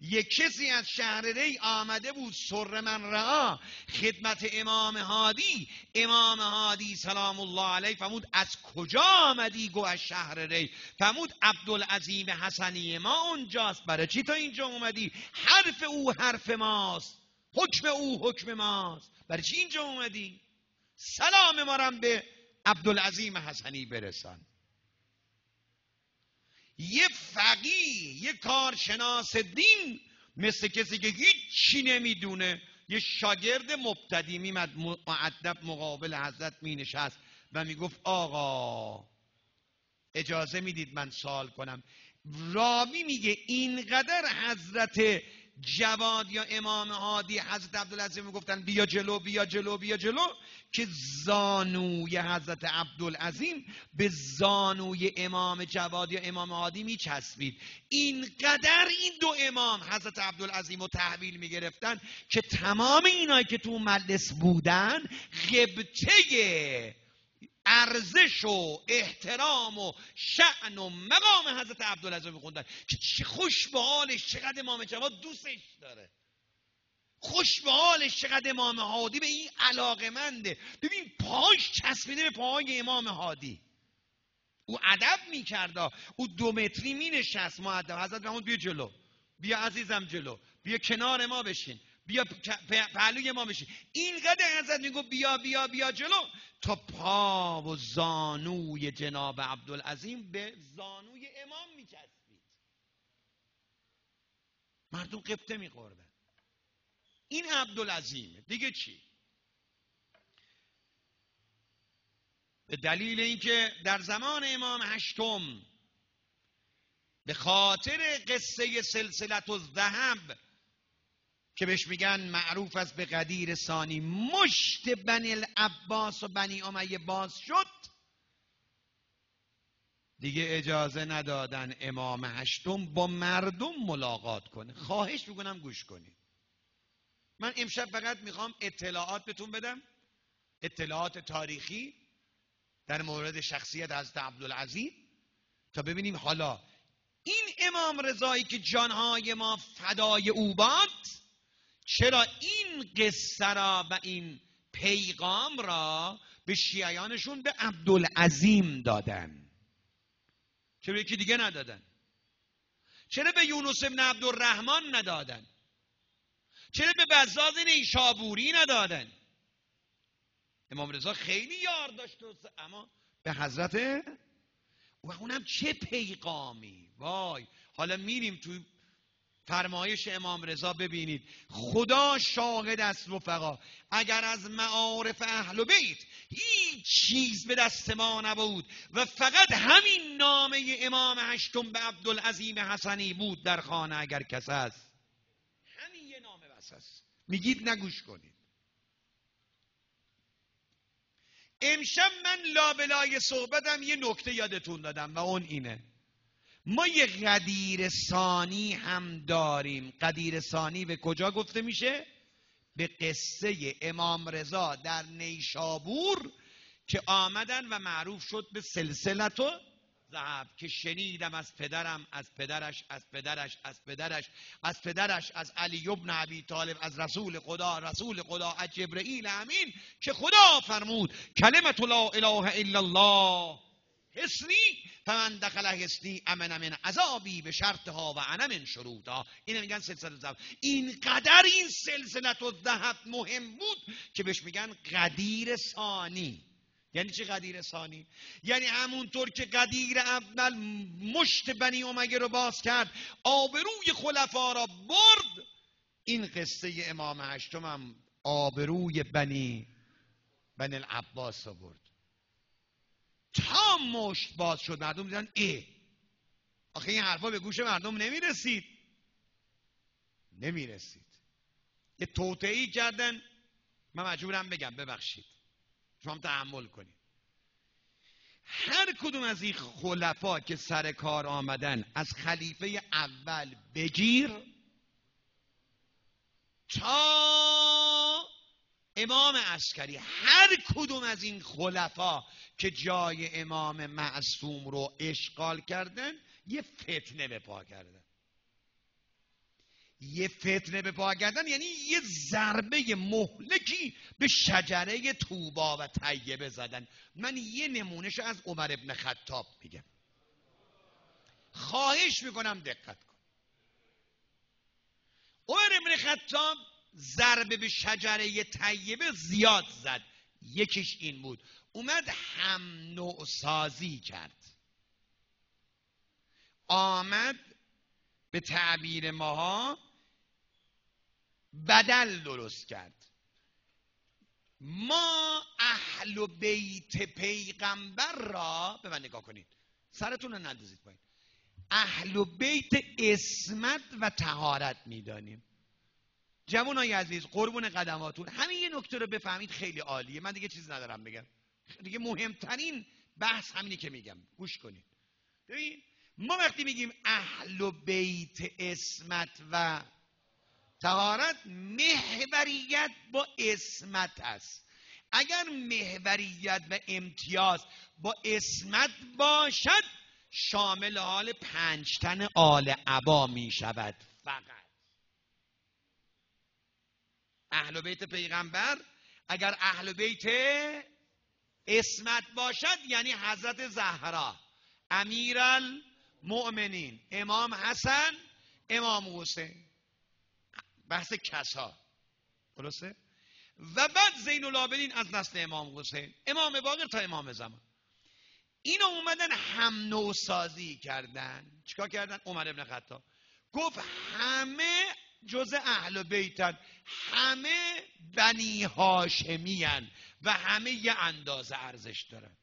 یک کسی از شهر ری آمده بود، سر من رعا، خدمت امام هادی. امام هادی سلام الله علیه فرمود از کجا آمدی؟ گو از شهر ری. فرمود عبدالعظیم حسنی ما اونجاست. برای چی تو اینجا اومدی؟ حرف او حرف ماست، حکم او حکم ماست. برای چی اینجا اومدی؟ سلام ما رم به عبدالعظیم حسنی برسان. یه فقیه، یه کارشناس دین، مثل کسی که هیچی نمیدونه، یه شاگرد مبتدی میمد مؤدب مقابل حضرت مینشست و میگفت آقا اجازه میدید من سوال کنم. راوی میگه اینقدر حضرت جواد یا امام هادی حضرت عبدالعظیم میگفتن بیا جلو بیا جلو بیا جلو، که زانوی حضرت عبدالعظیم به زانوی امام جواد یا امام هادی میچسبید. اینقدر این دو امام حضرت عبدالعظیم رو تحویل میگرفتن که تمام اینایی که تو مجلس بودن غبطه ارزش و احترام و شأن و مقام حضرت عبدالعظیم میخوندن که چه خوش به حالش، چقدر امام جواد دوستش داره، خوش به حالش، چقدر امام هادی به این علاقمنده. ببین پاش چسبیده به پاهای امام هادی. او ادب میکرده، او 2 متری مینشست مؤدب. حضرت فرمود بیا جلو، بیا عزیزم جلو، بیا کنار ما بشین، بیا پهلوی ما بشین. اینقدر حضرت میگو بیا بیا بیا جلو تا پا و زانوی جناب عبدالعظیم به زانوی امام میچسبید. مردم قبطه میخوردن. این عبدالعظیم دیگه چی؟ به دلیل اینکه در زمان امام هشتم به خاطر قصه سلسلة الذهب که بهش میگن معروف است به قدیر ثانی، مشت بنی العباس و بنی امیه باز شد، دیگه اجازه ندادن امام هشتم با مردم ملاقات کنه. خواهش میکنم گوش کنید. من امشب فقط میخوام اطلاعات بهتون بدم، اطلاعات تاریخی در مورد شخصیت حضرت عبدالعظیم، تا ببینیم حالا این امام رضایی که جانهای ما فدای او باد چرا این قصه را و این پیغام را به شیعیانشون به عبدالعظیم دادن، چرا یکی دیگه ندادن؟ چرا به یونس بن عبدالرحمن ندادن؟ چرا به بزاز نیشابوری ندادن؟ امام رضا خیلی یار داشت اما به حضرت و اونم چه پیغامی. وای حالا میریم تو فرمایش امام رضا ببینید. خدا شاهد است رفقا، اگر از معارف اهل بیت هیچ چیز به دست ما نبود و فقط همین نامه امام هشتم به عبدالعظیم حسنی بود در خانه، اگر کس است همین یه نامه بس است. میگید نگوش کنید. امشب من لابلای صحبتم یه نکته یادتون دادم و اون اینه، ما یه قدیر ثانی هم داریم. قدیر ثانی به کجا گفته میشه؟ به قصه امام رضا در نیشابور که آمدن و معروف شد به سلسله ذهب، که شنیدم از پدرم، از پدرش، از پدرش، از پدرش، از پدرش، از علی ابن ابی طالب، از رسول خدا، رسول خدا، از جبرئیل امین که خدا فرمود کلمت لا اله الا الله حسنی فمن دخل حسنی امن من عذابی به شرطها و انا من شروطها. اینو میگن سلسله الذهب. اینقدر این سلسله الذهب مهم بود که بهش میگن قدیر ثانی. یعنی چه قدیر ثانی؟ یعنی همونطور که قدیر اول مشت بنی امیه رو باز کرد، آبروی خلفا را برد، این قصه امام هشتم هم آبروی بنی العباس را برد. تا مشت باز شد مردم دیدن آخه این حرفا به گوش مردم نمیرسید. یه توطئه‌ای کردن. من مجبورم بگم ببخشید، شما تحمل کنید. هر کدوم از این خلفا که سر کار آمدن، از خلیفه اول بگیر تا امام عسکری، هر کدوم از این خلفا که جای امام معصوم رو اشغال کردن، یه فتنه به پا کردن. یه فتنه به پا کردن یعنی یه ضربه مهلکی به شجره طوبا و طیبه زدن. من یه نمونهش از عمر ابن خطاب میگم، خواهش میکنم دقت کن. عمر ابن خطاب ضربه به شجره طیبه زیاد زد. یکیش این بود، اومد هم نوع سازی کرد، آمد به تعبیر ماها بدل درست کرد. ما اهل بیت پیغمبر را، به من نگاه کنید، سرتون رو نندازید پایین، اهل بیت عصمت و طهارت میدانیم. جوانای عزیز قربون قدماتون، همین یه نکته رو بفهمید خیلی عالیه. من دیگه چیز ندارم بگم، دیگه مهمترین بحث همینی که میگم، گوش کنید. ببین ما وقتی میگیم اهل بیت عصمت و طهارت، محوریت با عصمت است. اگر محوریت و امتیاز با عصمت باشد شامل حال 5 تن آل عبا می شود. فقط اهل بیت پیغمبر اگر اهل بیت عصمت باشد یعنی حضرت زهرا، امیرالمؤمنین، امام حسن، امام حسین، بحث کسا، درسته؟ و بعد زین العابدین از نسل امام حسین، امام باقر تا امام زمان. اینو اومدن هم نوع سازی کردن. چیکار کردن؟ عمر ابن خطاب گفت همه جز اهل بیتن، همه بنی هاشمیان و همه یه اندازه ارزش دارن.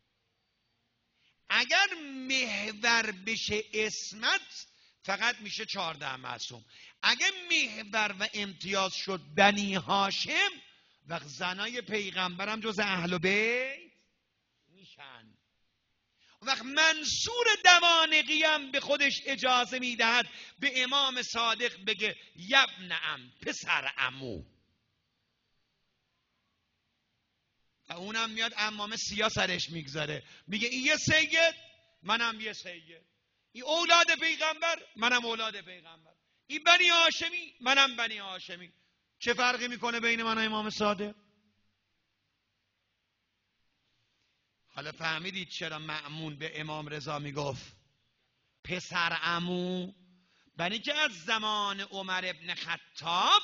اگر محور بشه عصمت فقط میشه 14 معصوم. اگر محور و امتیاز شد بنی هاشم، وقت زنای پیغمبرم جز اهل بیت میشن. وقت منصور دوانقی هم به خودش اجازه میدهد به امام صادق بگه یبن عم، پسر عمو، و اونم میاد عمامه سیاه سرش میگذاره، میگه این یه سید منم یه سید، این اولاد پیغمبر منم اولاد پیغمبر، این بنی هاشمی منم بنی هاشمی. چه فرقی میکنه بین من و امام صادق؟ حالا فهمیدید چرا مأمون به امام رضا میگفت پسر عمو؟ برای که از زمان عمر ابن خطاب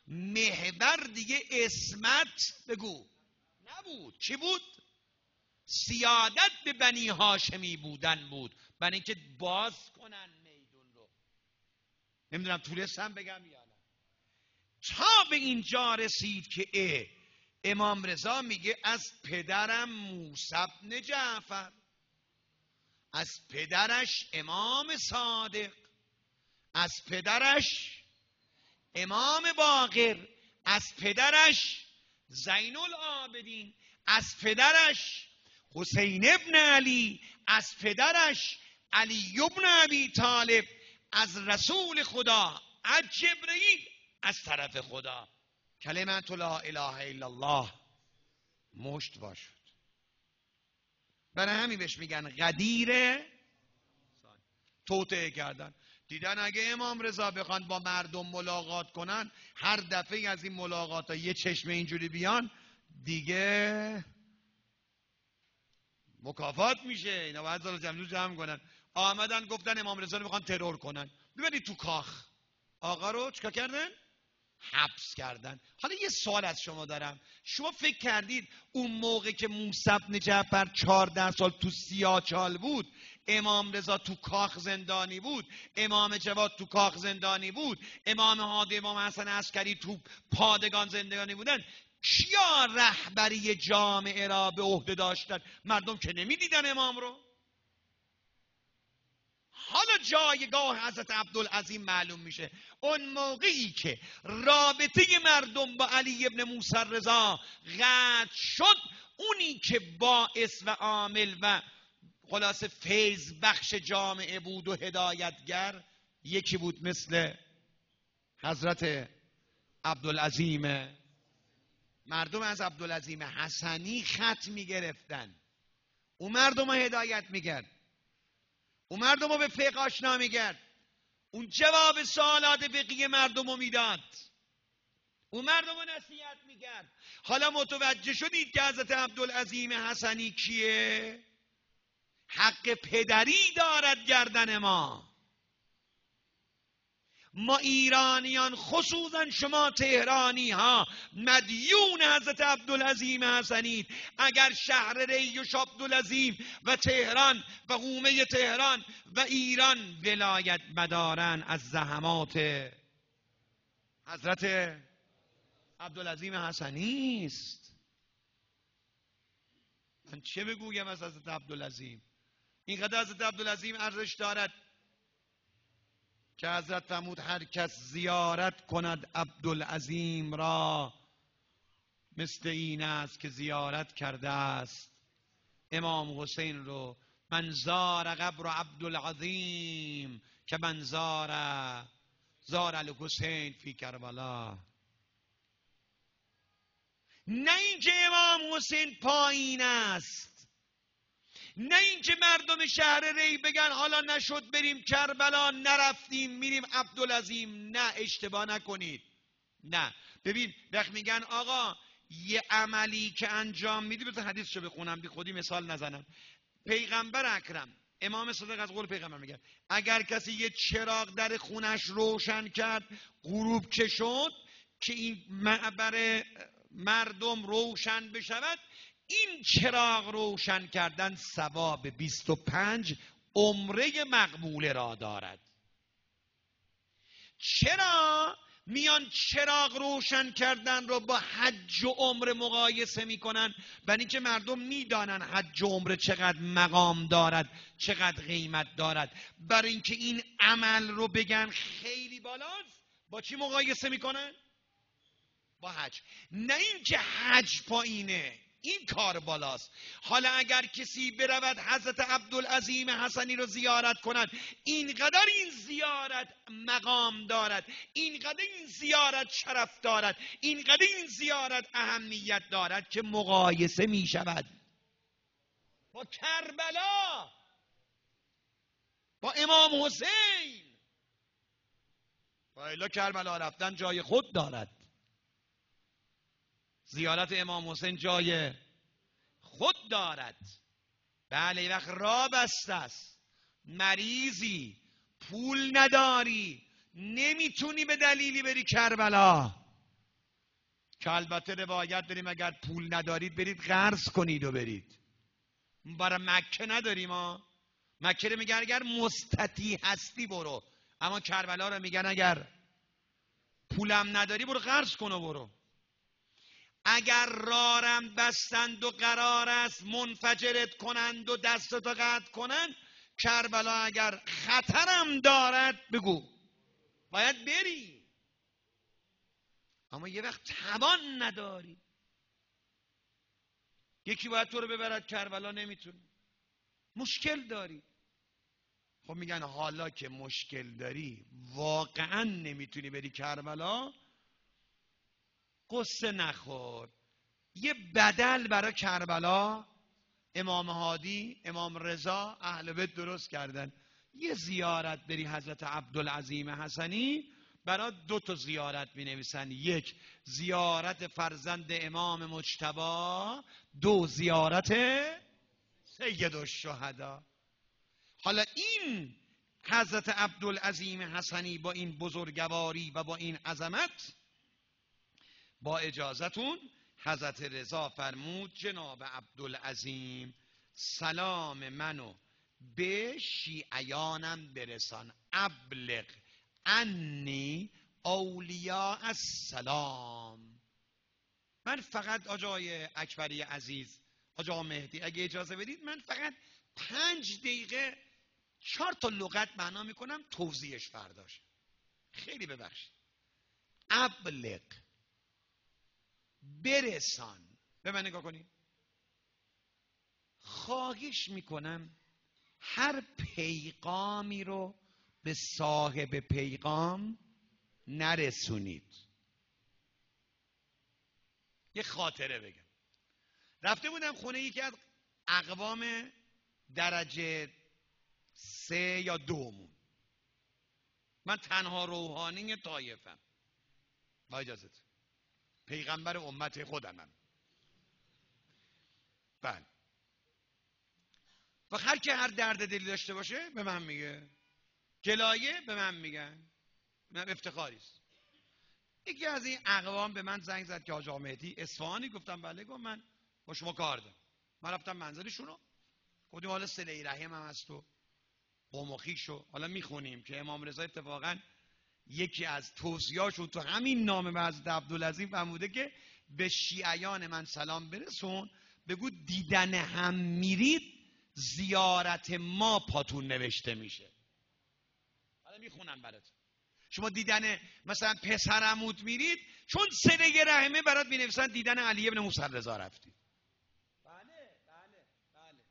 محور دیگه عصمت بگو نبود. چی بود؟ سیادت به بنی هاشمی بودن بود، برای اینکه باز کنن میدون رو. نمیدونم تونستم بگم یا نه. تا به اینجا رسید که امام رضا میگه از پدرم موسی بن جعفر، از پدرش امام صادق، از پدرش امام باقر، از پدرش زین العابدین، از پدرش حسین ابن علی، از پدرش علی ابن ابی طالب، از رسول خدا، از جبرئیل، از طرف خدا. کلمت لا اله الا الله مشت باشد. برای همین بهش میگن قدیر توطئه کردن. دیدن اگه امام رضا بخوان با مردم ملاقات کنن، هر دفعه از این ملاقات ها یه چشمه اینجوری بیان، دیگه مکافات میشه. اینا باید زال جمع کنن. آمدن گفتن امام رضا رو میخوان ترور کنن، ببینید تو کاخ آقا رو چیکار کردن؟ حبس کردن. حالا یه سوال از شما دارم، شما فکر کردید اون موقع که موسی بن جعفر 14 سال تو سیاهچال بود، امام رضا تو کاخ زندانی بود، امام جواد تو کاخ زندانی بود، امام هادی، امام حسن عسکری تو پادگان زندانی بودن، کیا رهبری جامعه را به عهده داشتن؟ مردم که نمیدیدن امام رو. حالا جایگاه حضرت عبدالعظیم معلوم میشه. اون موقعی که رابطه مردم با علی ابن موسی رضا قطع شد، اونی که باعث و عامل و خلاص فیض بخش جامعه بود و هدایتگر یکی بود مثل حضرت عبدالعظیم. مردم از عبدالعظیم حسنی خط میگرفتن، اون مردم رو هدایت میکرد، اون مردم رو به فقه آشنا میکرد، اون جواب سوالات فقهی مردم رو میداد، اون مردم رو نصیحت میکرد. حالا متوجه شدید که حضرت عبدالعظیم حسنی کیه؟ حق پدری دارد گردن ما ایرانیان، خصوصا شما تهرانی ها مدیون حضرت عبدالعظیم حسنید. اگر شهر ری و عبدالعظیم و تهران و حومه تهران و ایران ولایت مدارن از زحمات حضرت عبدالعظیم حسنی است. من چه بگویم از حضرت عبدالعظیم؟ اینقدر حضرت عبدالعظیم ارزش دارد که حضرت فرمود هر کس زیارت کند عبدالعظیم را مثل این است که زیارت کرده است امام حسین رو. من زار قبر عبدالعظیم که من زار الحسین فی کربلا. نه اینکه امام حسین پایین است، نه اینکه مردم شهر ری بگن حالا نشد بریم کربلا، نرفتیم میریم عبدالعظیم. نه، اشتباه نکنید. نه، ببین وقت میگن آقا یه عملی که انجام میدی، بذار حدیثشو بخونم بی خودی مثال نزنم. پیغمبر اکرم امام صادق از قول پیغمبر میگه اگر کسی یه چراغ در خونش روشن کرد غروب که شد که این معبر مردم روشن بشود، این چراغ روشن کردن ثواب 25 عمره مقبوله را دارد. چرا میان چراغ روشن کردن رو با حج و عمره مقایسه میکنن؟ برای اینکه مردم میدانن حج و عمره چقدر مقام دارد، چقدر قیمت دارد. برای اینکه این عمل رو بگن خیلی بالاست، با چی مقایسه میکنن؟ با حج. نه اینکه حج پایینه، این کار بالاست. حالا اگر کسی برود حضرت عبدالعظیم حسنی رو زیارت کند، اینقدر این زیارت مقام دارد، اینقدر این زیارت شرف دارد، اینقدر این زیارت اهمیت دارد که مقایسه می شود با کربلا، با امام حسین. وایلا کربلا رفتن جای خود دارد، زیارت امام حسین جای خود دارد. بله، وقت را بسته است، مریضی، پول نداری، نمیتونی به دلیلی بری کربلا، که البته روایت داریم اگر پول ندارید برید قرض کنید و برید. برای مکه نداریم ما. مکه رو میگن اگر مستطیع هستی برو، اما کربلا رو میگن اگر پولم نداری برو قرض کن و برو. اگر رارم بستند و قرار است منفجرت کنند و دستتو قطع کنند، کربلا اگر خطرم دارد بگو باید بری. اما یه وقت توان نداری، یکی باید تو رو ببرد کربلا، نمیتونی، مشکل داری. خب میگن حالا که مشکل داری واقعا نمیتونی بری کربلا، قصه نخور. یه بدل برای کربلا امام هادی، امام رضا، اهل بیت درست کردن. یه زیارت بری حضرت عبدالعظیم حسنی، برای 2 زیارت می نویسن: 1 زیارت فرزند امام مجتبی، 2 زیارت سید الشهدا. حالا این حضرت عبدالعظیم حسنی با این بزرگواری و با این عظمت، با اجازتون حضرت رضا فرمود جناب عبدالعظیم سلام منو به شیعیانم برسان، ابلغ انی اولیاء السلام. من فقط آقای اکبری عزیز، آقا مهدی اگه اجازه بدید، من فقط 5 دقیقه 4 لغت معنا میکنم، توضیحش فرداش. خیلی ببخشید. ابلغ، برسان. به من نگاه کنید. خواهش میکنم هر پیغامی رو به صاحب پیغام نرسونید. یه خاطره بگم. رفته بودم خونه یکی از اقوام درجه 3 یا 2مون. من تنها روحانی طایفم، با اجازت، پیغمبر امت خودمم. بله. و هر که هر درد دلی داشته باشه به من میگه، گلایه به من میگن، من افتخاری است. یکی از این اقوام به من زنگ زد که حاج آقا مهدی اصفهانی؟ گفتم بله. گفت من با شما کار دارم. من رفتم منزلشونو، گفتیم حالا صله رحم هم هست و قوم و خویشو حالا میخونیم که امام رضا اتفاقا یکی از توصیه‌هاشون تو همین نامه به حضرت عبدالعظیم فرموده که به شیعیان من سلام برسون، بگو دیدن هم میرید زیارت ما پاتون نوشته میشه. حالا میخونم برات. شما دیدن مثلا پسرعموت میرید، چون صله رحمه برات مینویسن دیدن علی ابن موسی رضا رفتید. بله بله بله.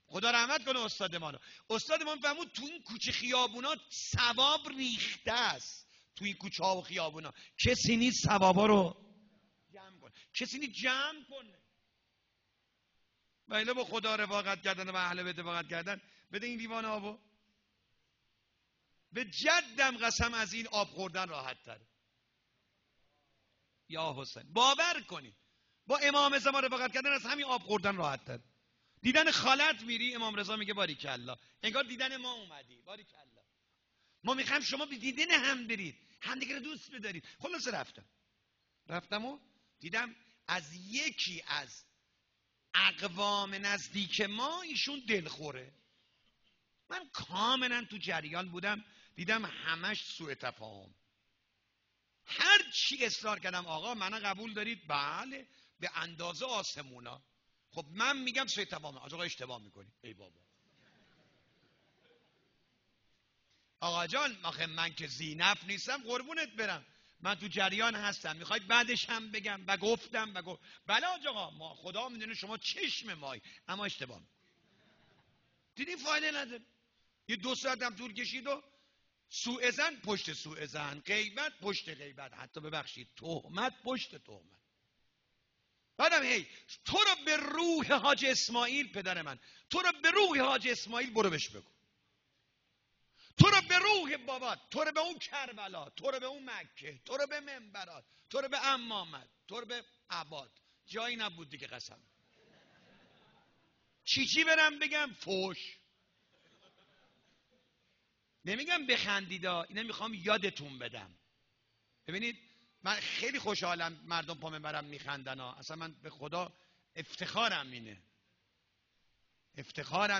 خدا رحمت کنه استادمانو. استادمان فرمود تو این کوچه خیابونا ثواب ریخته است. تو این کوچه ها و خیابونا کسی نیست ثوابا رو جمع کنه، کسی نیست جمع کنه. و الا با خدا رفاقت کردن و اهل بیت رفاقت کردن، بده این لیوان آبو. به جدم قسم از این آب خوردن راحت تره. یا حسین باور کنید با امام زمان رفاقت کردن از همین آب خوردن راحت تره. دیدن خالت میری، امام رضا میگه باریکالله، انگار دیدن ما اومدی، باریکالله. ما میخوایم شما به دیدن هم برید، همدیگه رو دوست بدارید. خلاص رفتم و دیدم از یکی از اقوام نزدیک ما ایشون دلخوره. من کاملا تو جریان بودم، دیدم همش سوء تفاهم. هر چی اصرار کردم آقا منو قبول دارید؟ بله به اندازه آسمونا. خب من میگم سوء تفاهم، آقا اشتباه میکنی. ای بابا آقا جان آخه من که زینف نیستم قربونت برم، من تو جریان هستم. میخواید بعدش هم بگم و گفتم بله آقا ما خدا میدونه شما چشم مایی، اما اشتباه میکنی. دیدی فایده نداره. یه 2 ساعت هم طول کشید و سوء ظن پشت سوء ظن، غیبت پشت غیبت، حتی ببخشید تهمت پشت تهمت. بعدم هی تو رو به روح حاج اسماعیل، پدر من، تو رو به روح حاج اسماعیل برو بهش بگو، تو رو به روح بابات، تو رو به اون کربلا، تو رو به اون مکه، تو رو به منبرات، تو رو به امامت، تو رو به عباد، جایی نبود دیگه قسم. چی برم بگم؟ فوش. نمیگم بخندیدا، اینو میخوام یادتون بدم. ببینید من خیلی خوشحالم مردم پا منبرم میخندن ها. اصلا من به خدا افتخارم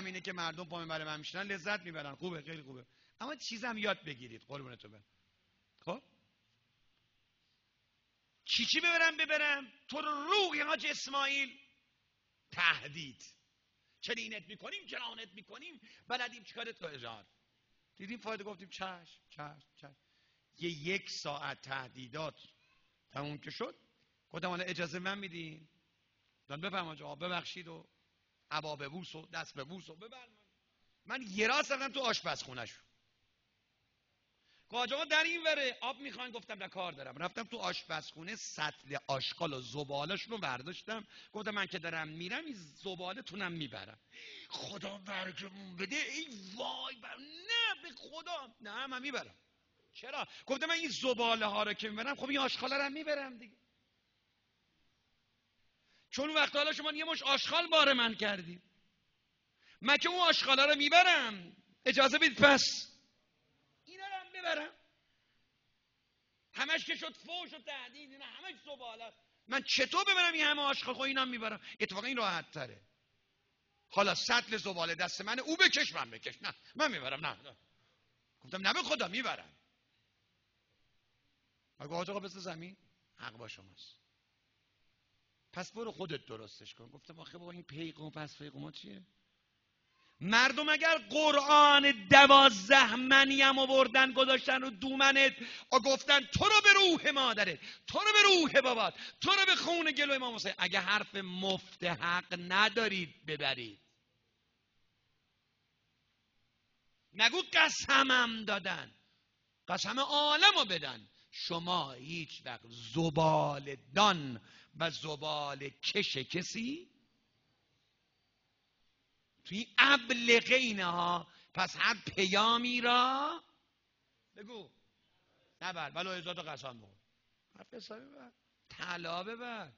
اینه که مردم پا منبر من میشنن لذت میبرن. خوبه، خیلی خوبه. اما چیزم یاد بگیرید قربونتون برم. خب چی ببرم تو روح حاج اسماعیل تهدید، چنینت میکنیم چنانت میکنیم، بلدیم چیکارت تو اجار. دیدیم فایده، گفتیم چشم. 1 ساعت تهدیدات تموم که شد، گفتم حالا اجازه من میدین؟ دان بفرمایید آقا ببخشید و عبا ببوس و دست ببوس و ببرمایید. من یه راست رفتم تو آشپزخونه‌شون. حاج آقا در این وره آب میخوان؟ گفتم نه کار دارم. رفتم تو آشپزخونه، سطل آشغال و زباله‌شون رو برداشتم، گفتم من که دارم میرم این زباله‌تونم میبرم. خدا برگمون بده. ای وای نه به خدا، نه من میبرم. چرا؟ گفتم من این زباله ها رو که میبرم، خب این آشغالا رو هم میبرم دیگه. چون وقت حالا شما یه مش آشغال بار من کردید، من که اون آشغالا رو میبرم، اجازه بدید پس اینا رو هم ببرم. همش که شد فوش و تهدید، اینا همش زباله. من چطور ببرم این همه آشغال؟ خب اینم میبرم. اتفاقا این راحت تره. حالا سطل زباله دست منه، او بکش من بکش. نه من میبرم. نه. گفتم نه به خدا میبرم. مگه آقا بس زمین حق با شماست، پس برو خودت درستش کن. گفتم آخه بابا این پیغام پس پیغام چیه؟ مردم اگر قرآن 12 منی هم آوردن گذاشتن رو دومنت و گفتن تو رو به روح مادرت، تو رو به روح بابات، تو رو به خون گلو امام حسین، اگه حرف مفت حق ندارید ببرید. نگو قسمم دادن، قسم عالم رو بدن. شما هیچ وقت زبال دان و زبال کش کسی توی ابلغه اینها. پس هر پیامی را بگو نبر ولو ازاد قسم بخور. حرف حسابی ببر، طلا ببر،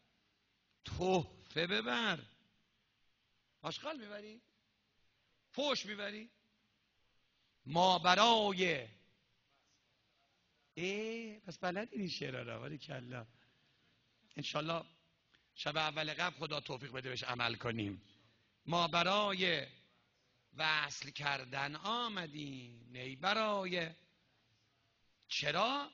تحفه ببر. آشغال میبری؟ فوش میبری؟ ما برای پس بلدی این شعرها را. ولی کلا انشالله شب اول قبل خدا توفیق بده بهش عمل کنیم. ما برای وصل کردن آمدیم، نی برای. چرا؟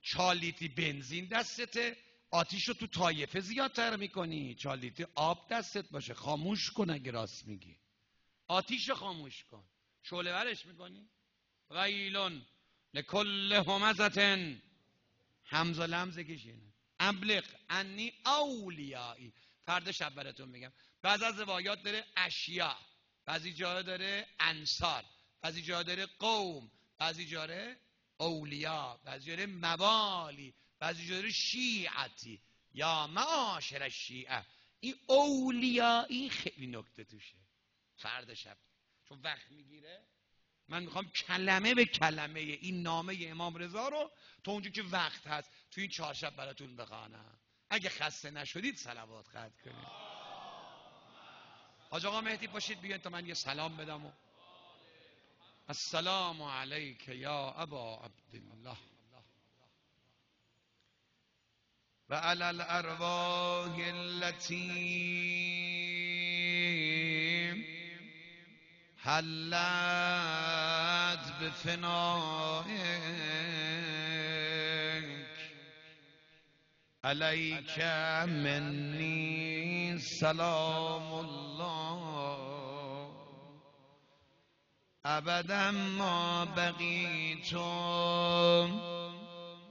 4 لیتر بنزین دستته، آتیش رو تو طایفه زیادتر میکنی. 4 لیتر آب دستت باشه. خاموش کن اگه راست میگی. آتیش رو خاموش کن. شعله ورش میکنی. ویلون لکل همزتن، همزه لمزه کشینه. ابلغ انی اولیایی. فردا شب براتون میگم. بعض از روایات داره اشیاء، بعضی جا داره انصار، بعضی جا داره قوم، بعضی جا داره اولیا، بعضی جا داره موالی، بعضی جا داره شیعتی. یا معاشر الشیعه. این اولیایی خیلی نکته توشه. فردا شب چون وقت میگیره، من میخوام کلمه به کلمه این نامه امام رضا رو تا اونجا که وقت هست تو این 4 شب براتون بخوانم. اگه خسته نشدید صلوات خط کنید. حاج آقا مهدی باشید بیاین تا من یه سلام بدم. السلام علیک یا ابا عبدالله و علی الارواح التي حلت بفنائک علیک منی سلام الله ابدا ما بقیت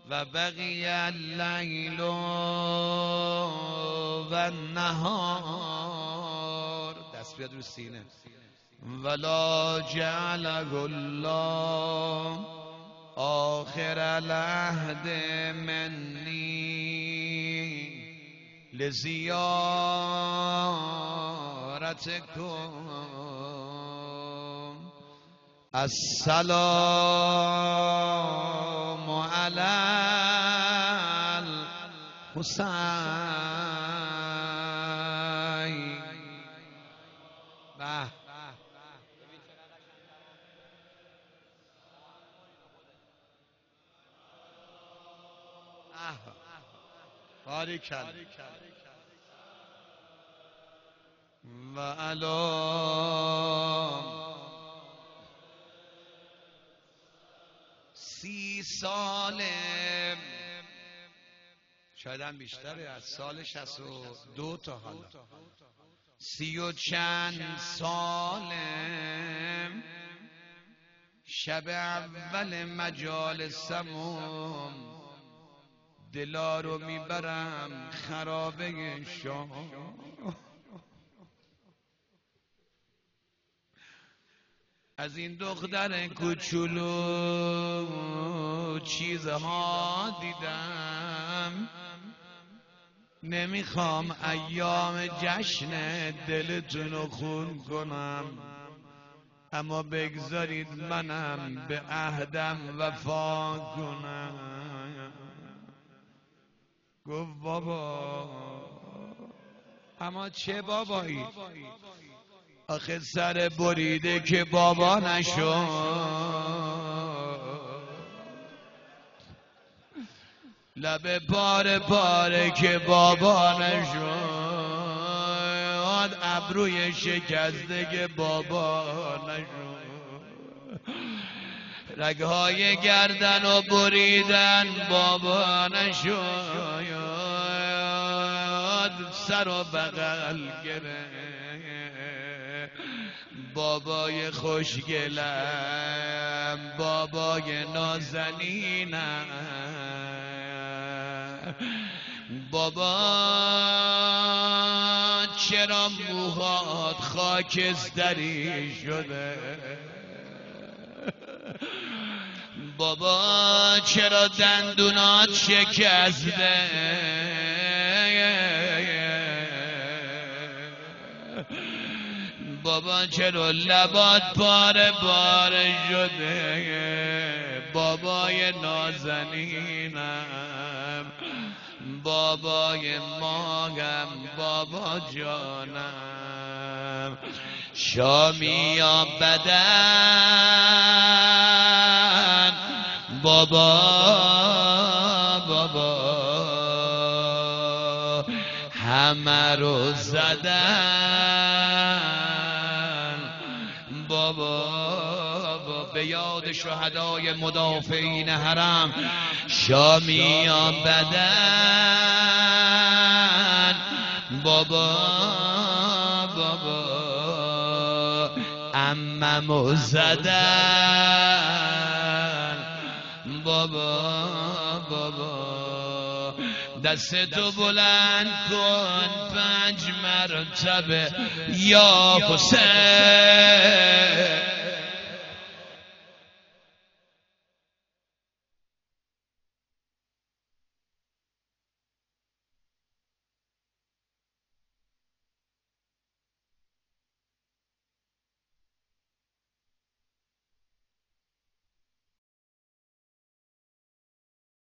و بقی اللیل و النهار. دست بیاد رو سینه. ولا جعله الله آخر العهد منی لزیارتکم. السلام علی الحسین. باریکلا. و الان 30 ساله، شاید هم بیشتره، از سال 62 تا حالا 30 و چند ساله، شب اول مجالسمون دلا رو میبرم خرابه شاه. از این دختر کوچولو چیزها دیدم. نمیخوام ایام جشن دلتون رو خون کنم، اما بگذارید منم به عهدم وفا کنم. گفت بابا. اما چه بابایی؟ آخه سر بریده که بابا نشد، لب پاره پاره که بابا نشد، ابروی شکسته که بابا نشد، رگهای گردن و بریدن بابا نشد، سر و بغل گره بابای خوشگلم، بابای نازنینم. بابا چرا موهات خاکستری شده؟ بابا چرا دندونات شکسته؟ بابا چرا لبات پاره پاره شده؟ بابای نازنینم، بابای ماهم، بابا جانم، شامیان بدن، بابا بابا همه رو زدن، بابا به یاد شهدای مدافعین حرم، شامیان بدن، بابا بابا عممو زدن، بابا بابا دستتو بلند کن 5 مرتبه یا حسین،